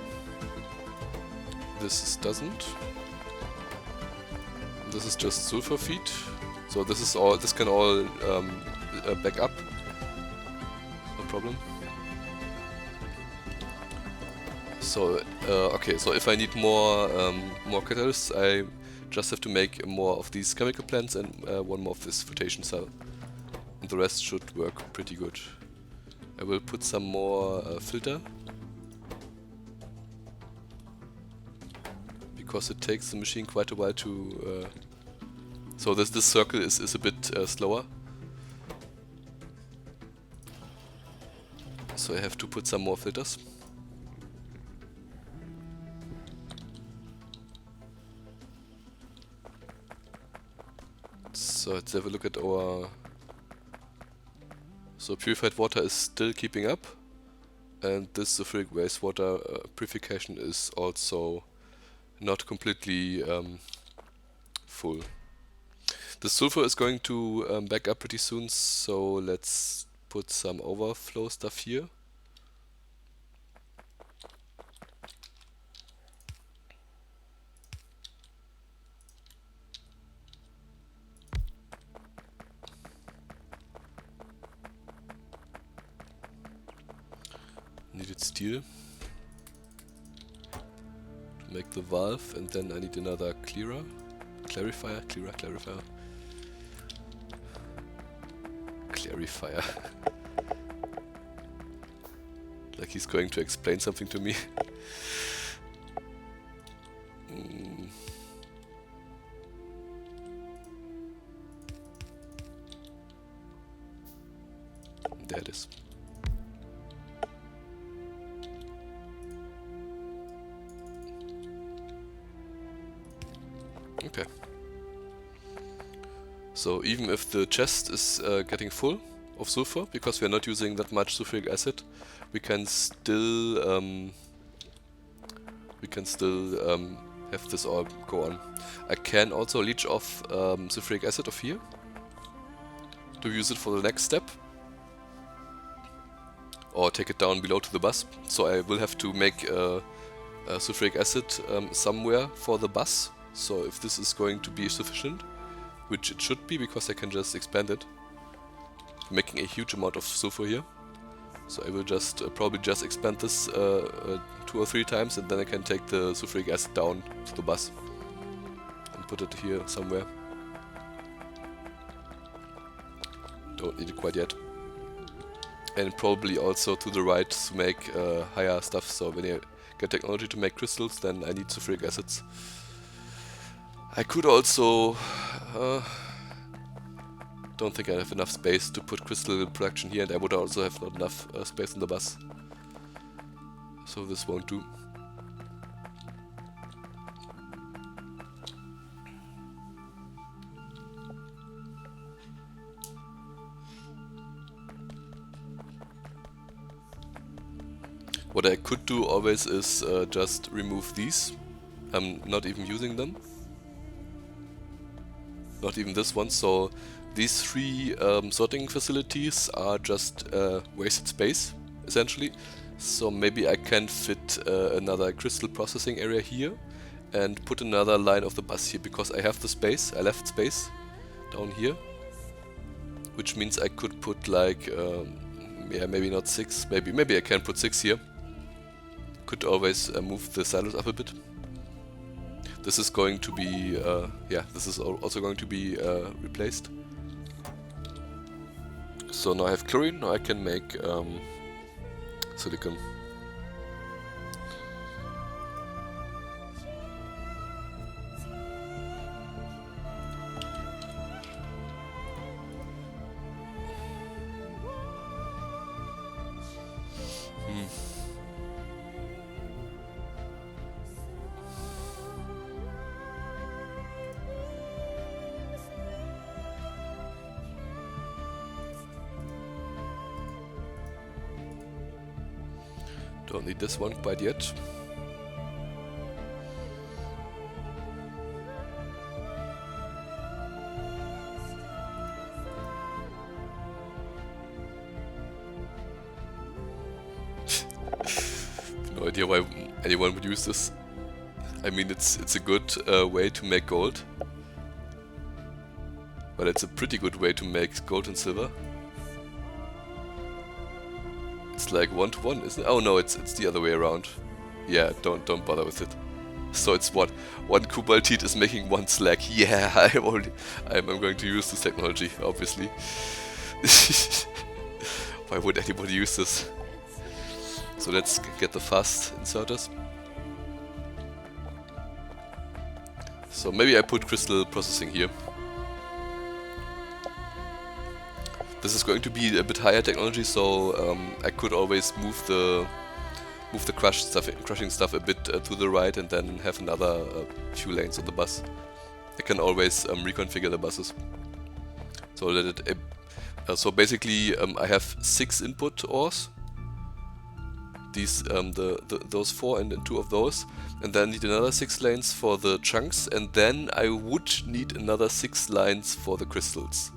This doesn't. This is just sulfur feed. So this is all. This can all back up. No problem. So okay. So if I need more catalysts, I Just have to make more of these chemical plants and one more of this flotation cell. And the rest should work pretty good. I will put some more filter. Because it takes the machine quite a while to... so this circle is a bit slower. So I have to put some more filters. So let's have a look at our... So purified water is still keeping up. And this sulfuric wastewater purification is also not completely full. The sulfur is going to back up pretty soon, so let's put some overflow stuff here. Needed steel to make the valve, and then I need another clarifier. Like he's going to explain something to me. There it is. Okay. So even if the chest is getting full of sulfur, because we are not using that much sulfuric acid, we can still have this all go on. I can also leach off sulfuric acid off here to use it for the next step, or take it down below to the bus. So I will have to make sulfuric acid somewhere for the bus. So if this is going to be sufficient, which it should be because I can just expand it, making a huge amount of sulfur here. So I will just probably just expand this 2 or 3 times, and then I can take the sulfuric acid down to the bus and put it here somewhere. Don't need it quite yet. And probably also to the right to make higher stuff. So when I get technology to make crystals, then I need sulfuric acids. I could also... don't think I have enough space to put crystal production here, and I would also have not enough space on the bus. So this won't do. What I could do always is just remove these. I'm not even using them. Not even this one, so these 3 sorting facilities are just wasted space, essentially. So maybe I can fit another crystal processing area here and put another line of the bus here, because I have the space, I left space down here. Which means I could put like, yeah, maybe not 6, maybe I can put 6 here. Could always move the silos up a bit. This is going to be, yeah, this is also going to be replaced. So now I have chlorine, now I can make silicon. Don't need this one quite yet. No idea why anyone would use this. I mean, it's a good way to make gold. But it's a pretty good way to make gold and silver. It's like 1 to 1, isn't it? Oh no, it's the other way around. Yeah, don't bother with it. So it's what? One cobaltite is making one slag. Yeah, I'm going to use this technology, obviously. Why would anybody use this? So let's get the fast inserters. So maybe I put crystal processing here. This is going to be a bit higher technology, so I could always move the crushing stuff a bit to the right, and then have another few lanes on the bus. I can always reconfigure the buses. So that it, so basically I have 6 input ores. These those 4 and 2 of those, and then I need another 6 lanes for the chunks, and then I would need another 6 lines for the crystals.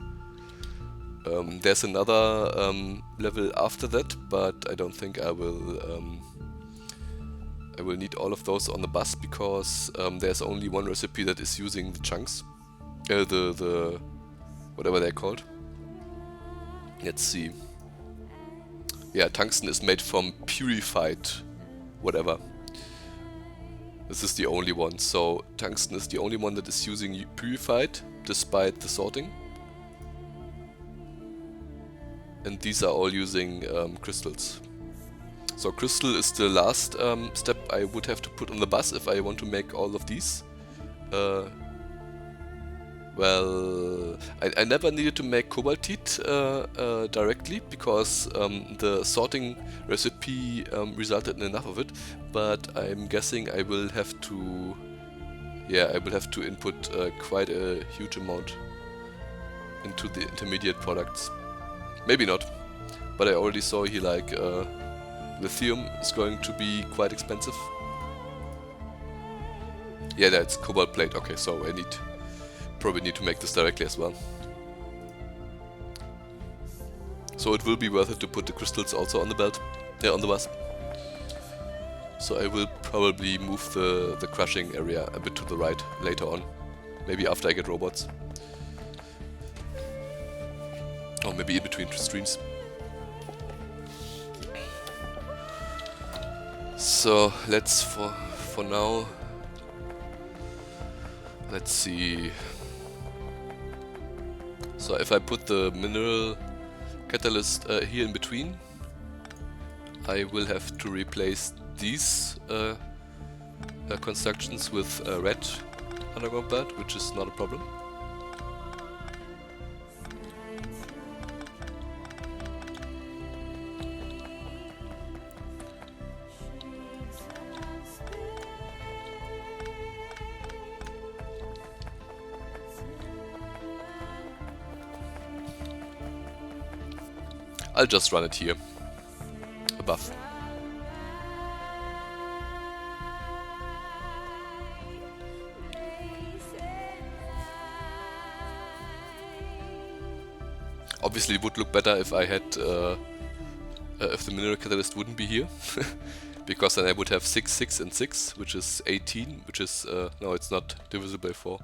There's another level after that, but I don't think I will need all of those on the bus, because there's only one recipe that is using the chunks, the whatever they're called. Let's see. Yeah, tungsten is made from purified whatever. This is the only one, so tungsten is the only one that is using purified, despite the sorting. And these are all using crystals. So crystal is the last step I would have to put on the bus if I want to make all of these. Well, I never needed to make cobaltite directly, because the sorting recipe resulted in enough of it, but I'm guessing I will have to... Yeah, I will have to input quite a huge amount into the intermediate products. Maybe not, but I already saw here like lithium is going to be quite expensive. Yeah, that's cobalt plate. Okay, so I probably need to make this directly as well. So it will be worth it to put the crystals also on the belt, on the bus. So I will probably move the crushing area a bit to the right later on, maybe after I get robots. Or maybe in between streams. So let's for now, let's see. So if I put the mineral catalyst here in between, I will have to replace these constructions with a red underground belt, which is not a problem. I'll just run it here, above. Obviously it would look better if I had, if the mineral catalyst wouldn't be here, because then I would have 6, 6 and 6, which is 18, which is, no, it's not divisible by 4.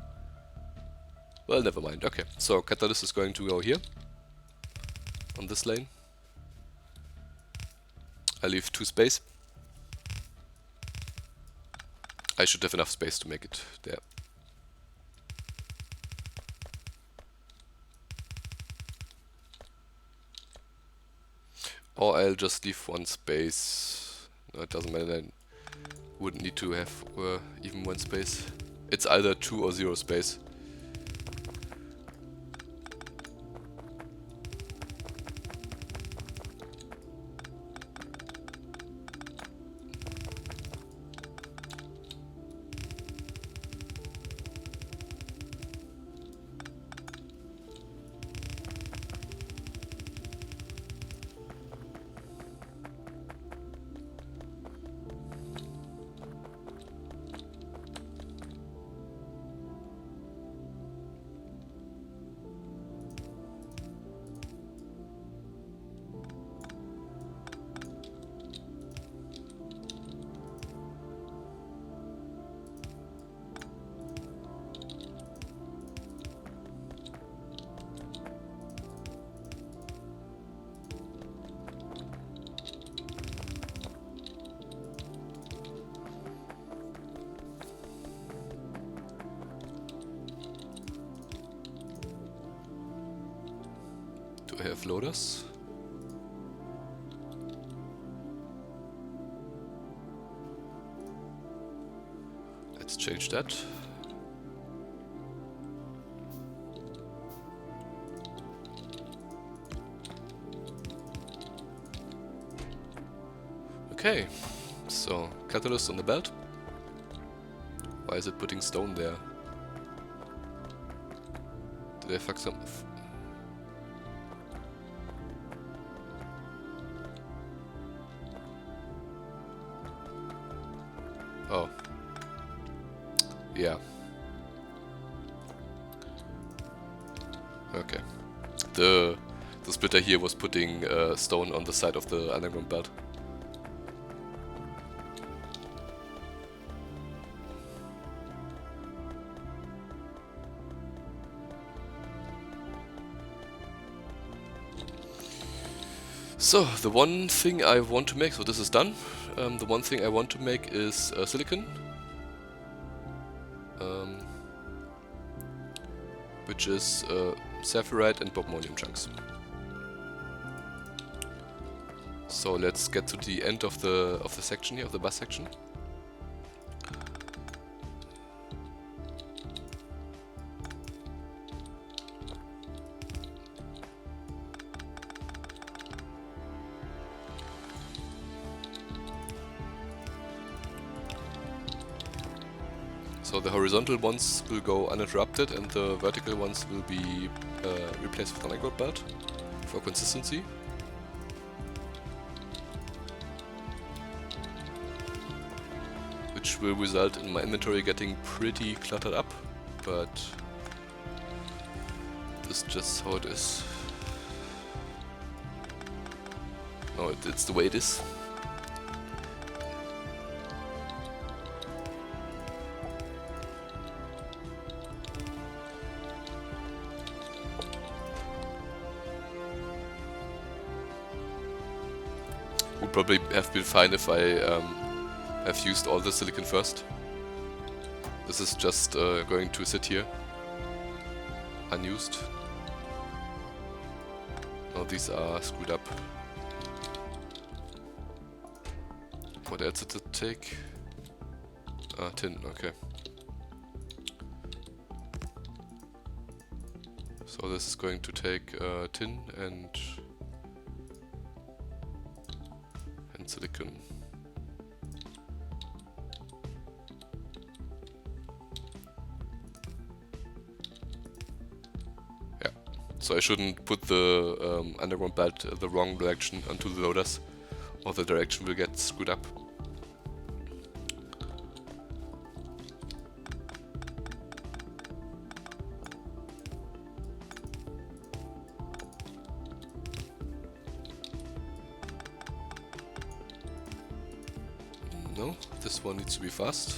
Well, never mind. Okay, so catalyst is going to go here, on this lane. I leave 2 space. I should have enough space to make it there. Or I'll just leave 1 space. No, it doesn't matter, I wouldn't need to have even 1 space. It's either 2 or 0 space. have loaders. Let's change that. Okay, so catalyst on the belt. Why is it putting stone there? Did I fuck some? Oh. Yeah. Okay. The splitter here was putting stone on the side of the underground belt. So, the one thing I want to make, so this is done. The one thing I want to make is silicon. Which is sapphirite and bobmonium chunks. So let's get to the end of the section here, of the bus section. So the horizontal ones will go uninterrupted and the vertical ones will be replaced with an underground belt for consistency. Which will result in my inventory getting pretty cluttered up, but this is just how it is. No, it's the way it is. Would probably have been fine if I have used all the silicon first. This is just going to sit here unused. Now these are screwed up. What else did it take? Tin, okay. So this is going to take tin and silicon. Yeah, so I shouldn't put the underground belt the wrong direction onto the loaders, or the direction will get screwed up. No, this one needs to be fast.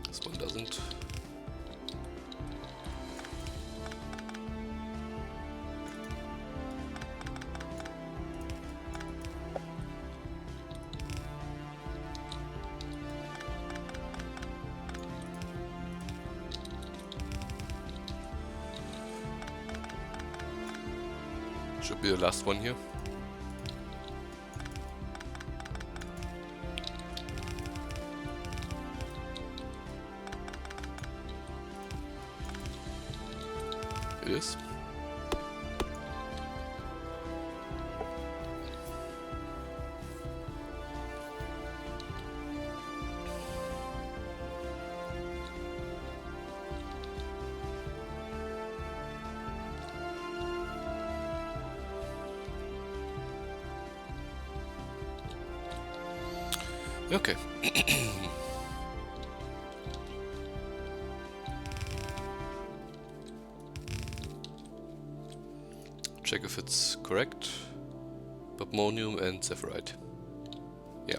This one doesn't. Should be the last one here. It is. Okay. Check if it's correct. Bobmonium and sapphirite. Yeah.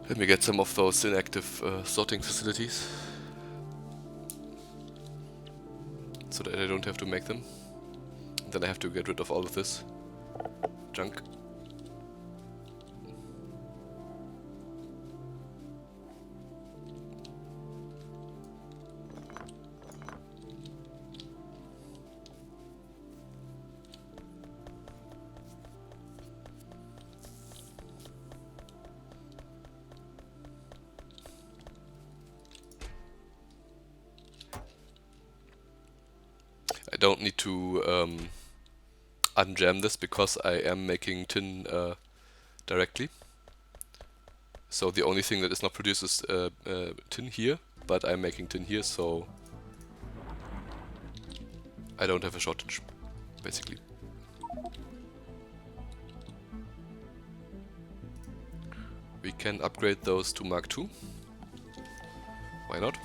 Let me get some of those inactive sorting facilities, so that I don't have to make them. Then I have to get rid of all of this junk. I don't need to unjam this because I am making tin directly. So the only thing that is not produced is tin here, but I'm making tin here, so I don't have a shortage, basically. We can upgrade those to Mark II. Why not?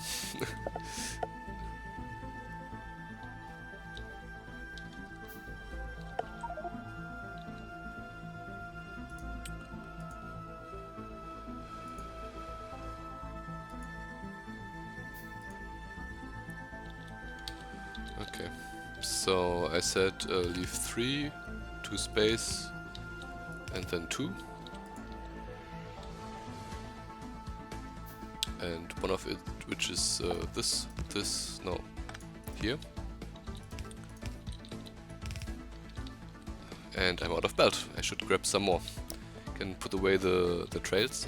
Okay, so I said leave 3, 2 space, and then 2. And one of it, which is no, here. And I'm out of belt. I should grab some more. Can put away the rails.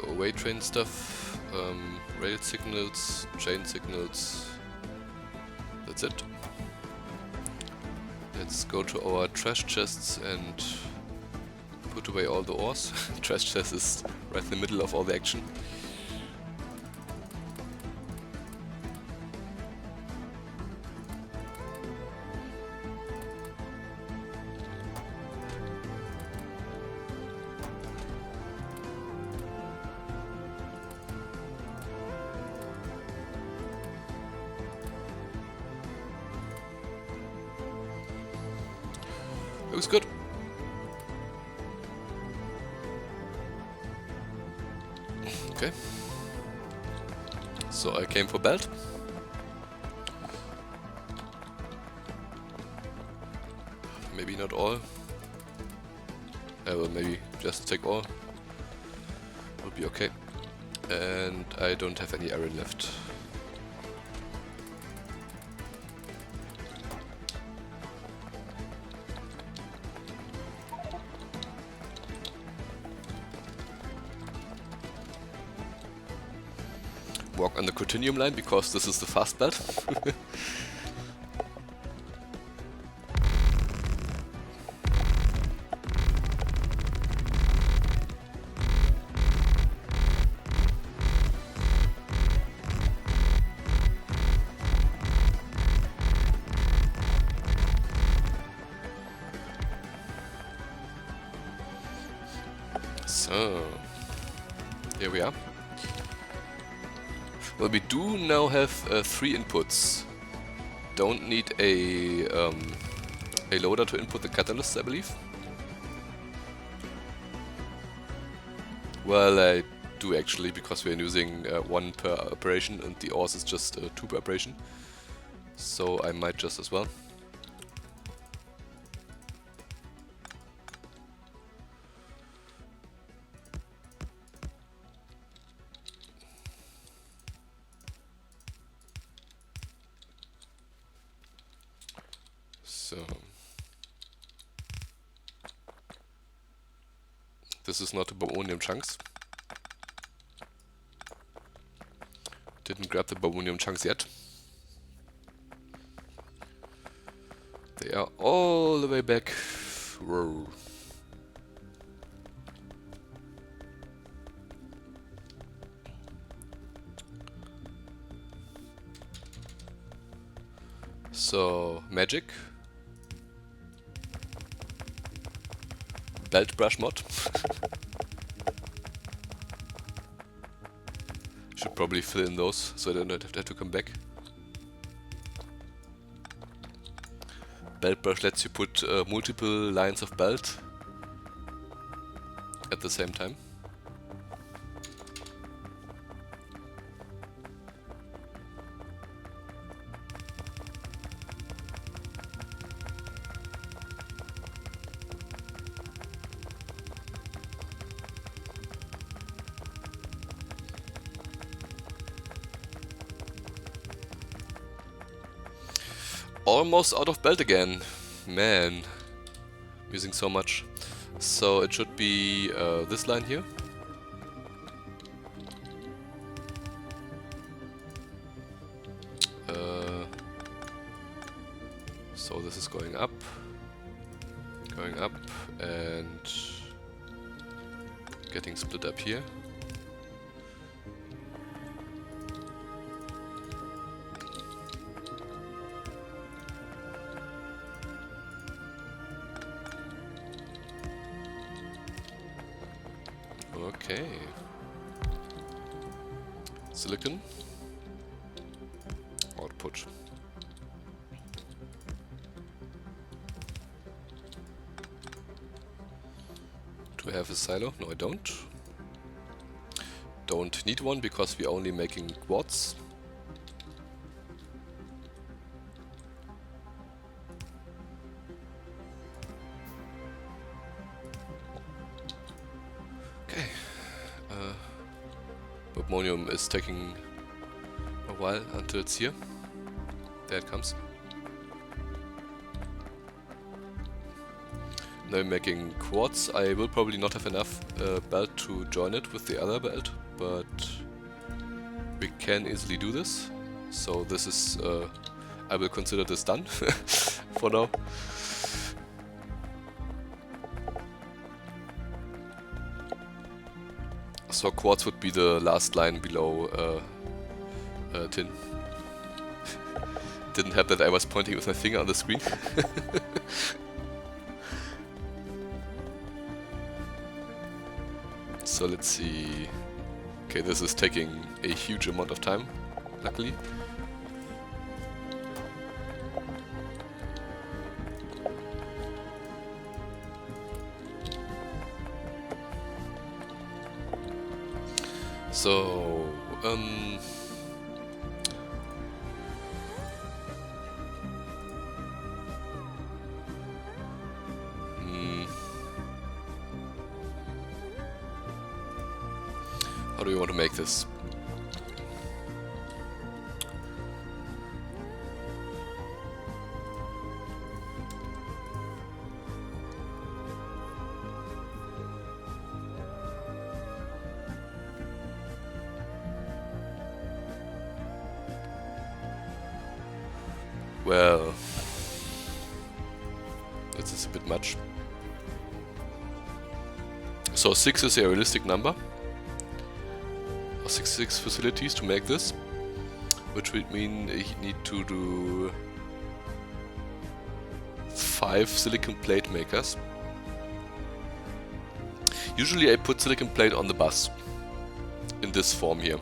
Away train stuff, rail signals, chain signals, that's it. Let's go to our trash chests and put away all the ores. Trash chest is right in the middle of all the action. Looks good. Okay. So I came for belt. Maybe not all. I will maybe just take all. Will be okay. And I don't have any iron left. Walk on the continuum line because this is the fast belt. So, here we are. Well, we do now have 3 inputs. Don't need a loader to input the catalysts, I believe. Well, I do actually, because we're using 1 per operation and the ores is just 2 per operation. So I might just as well. So this is not the bobonium chunks. Didn't grab the bobonium chunks yet. They are all the way back. Whoa. So magic. Belt brush mod. Should probably fill in those so I don't have to come back. Belt brush lets you put multiple lines of belt at the same time. Almost out of belt again. Man. I'm using so much. So it should be this line here. So this is going up, and getting split up here. Okay. Silicon. Output. Do I have a silo? No, I don't. Don't need one because we're only making quartz. Okay. Ammonium is taking a while until it's here. There it comes. Now I'm making quartz. I will probably not have enough belt to join it with the other belt, but we can easily do this. So this is, I will consider this done for now. So quartz would be the last line below tin. Didn't help that I was pointing with my finger on the screen. So let's see. Okay, this is taking a huge amount of time, luckily. So, how do we want to make this? Well, this is a bit much. So 6 is a realistic number. 6 facilities to make this, which would mean you need to do 5 silicon plate makers. Usually I put silicon plate on the bus in this form here,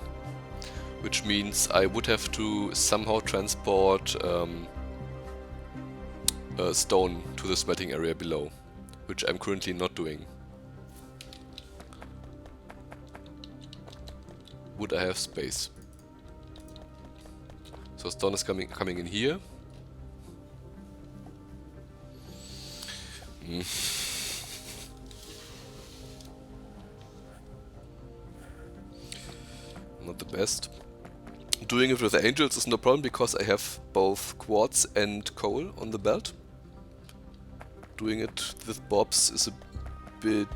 which means I would have to somehow transport stone to the smelting area below, which I'm currently not doing. Would I have space? So stone is coming in here. Not the best. Doing it with the angels is no problem because I have both quartz and coal on the belt. Doing it with bobs is a bit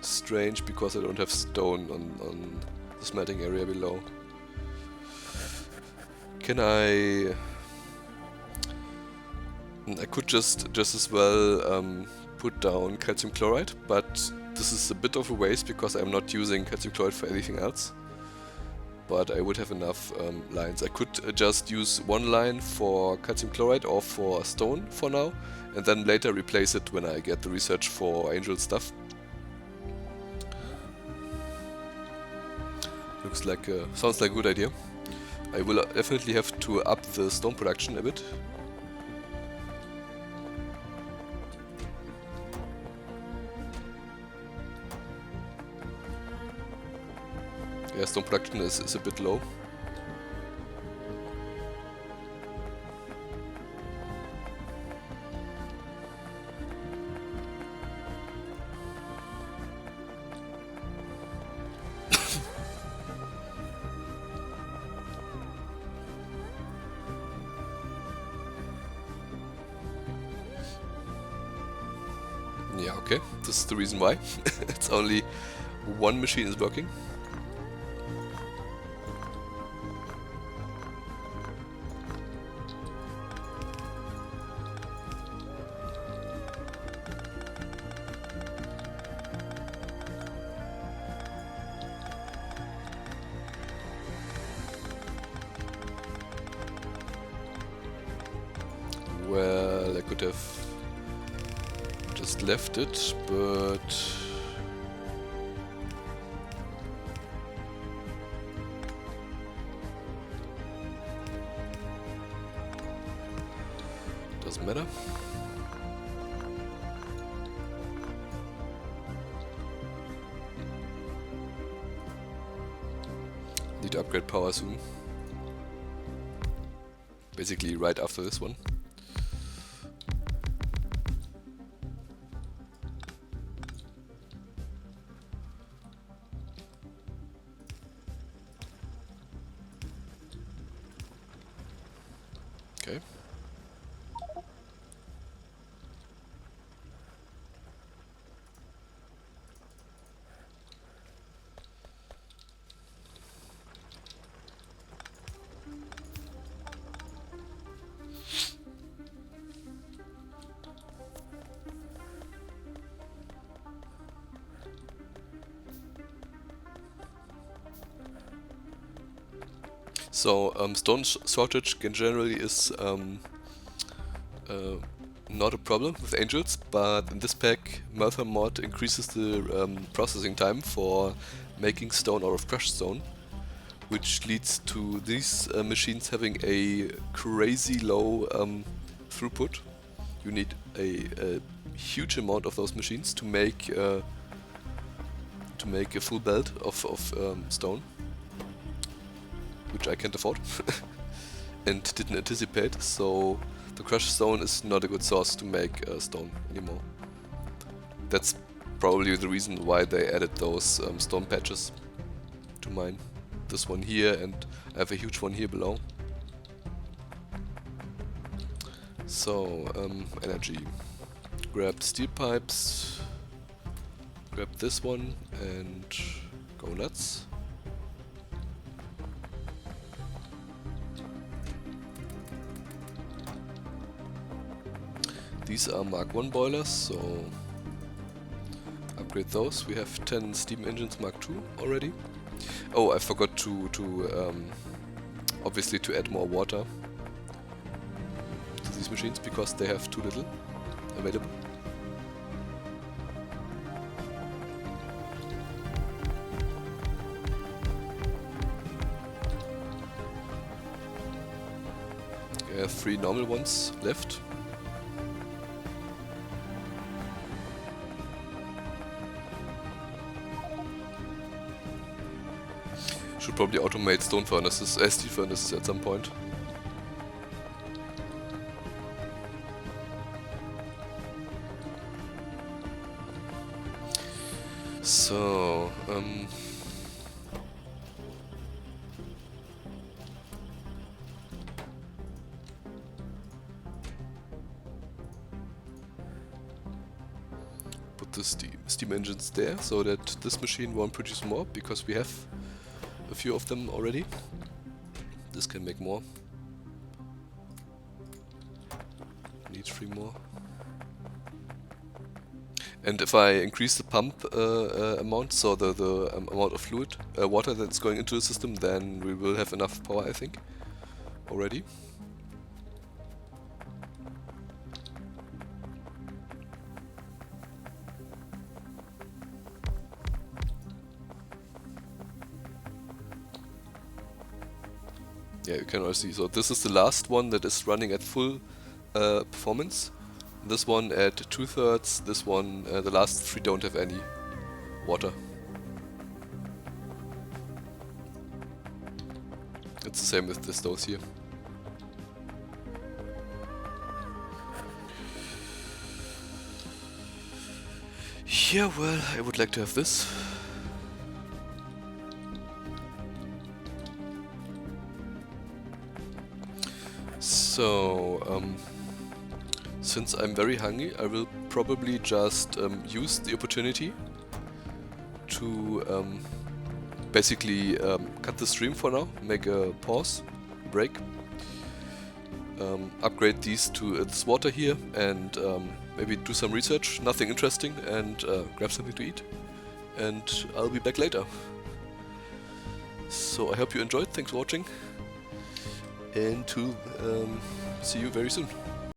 strange because I don't have stone on the smelting area below. Can I could just as well put down calcium chloride, but this is a bit of a waste because I'm not using calcium chloride for anything else. But I would have enough lines. I could just use one line for calcium chloride or for stone for now, and then later replace it when I get the research for angel stuff. Looks like sounds like a good idea. I will definitely have to up the stone production a bit. Yeah, stone production is a bit low. Yeah, okay. This is the reason why. It's only one machine is working. Well, I could have just left it, but doesn't matter. Need to upgrade power soon. Basically right after this one. Okay. So stone shortage generally is not a problem with angels, but in this pack Merthyr mod increases the processing time for making stone out of crushed stone, which leads to these machines having a crazy low throughput. You need a huge amount of those machines to make a full belt of stone, which I can't afford and didn't anticipate, so the crushed stone is not a good source to make stone anymore. That's probably the reason why they added those stone patches to mine. This one here, and I have a huge one here below. So, energy. Grab steel pipes, grab this one and go nuts. These are Mark 1 boilers, so upgrade those. We have 10 steam engines Mark 2 already. Oh, I forgot to obviously to add more water to these machines because they have too little available. I have 3 normal ones left. Should probably automate stone furnaces, steel furnaces at some point. So, put the steam engines there so that this machine won't produce more because we have a few of them already. This can make more. Need 3 more. And if I increase the pump amount, so the amount of fluid, water that's going into the system, then we will have enough power, I think, already. Yeah, you can also see. So this is the last one that is running at full performance. This one at 2/3. This one, the last 3 don't have any water. It's the same with those here. Yeah, well, I would like to have this. So, Since I'm very hungry, I will probably just use the opportunity to basically cut the stream for now, make a pause, break, upgrade these to this water here, and maybe do some research, nothing interesting, and grab something to eat. And I'll be back later. So I hope you enjoyed, thanks for watching, and to see you very soon.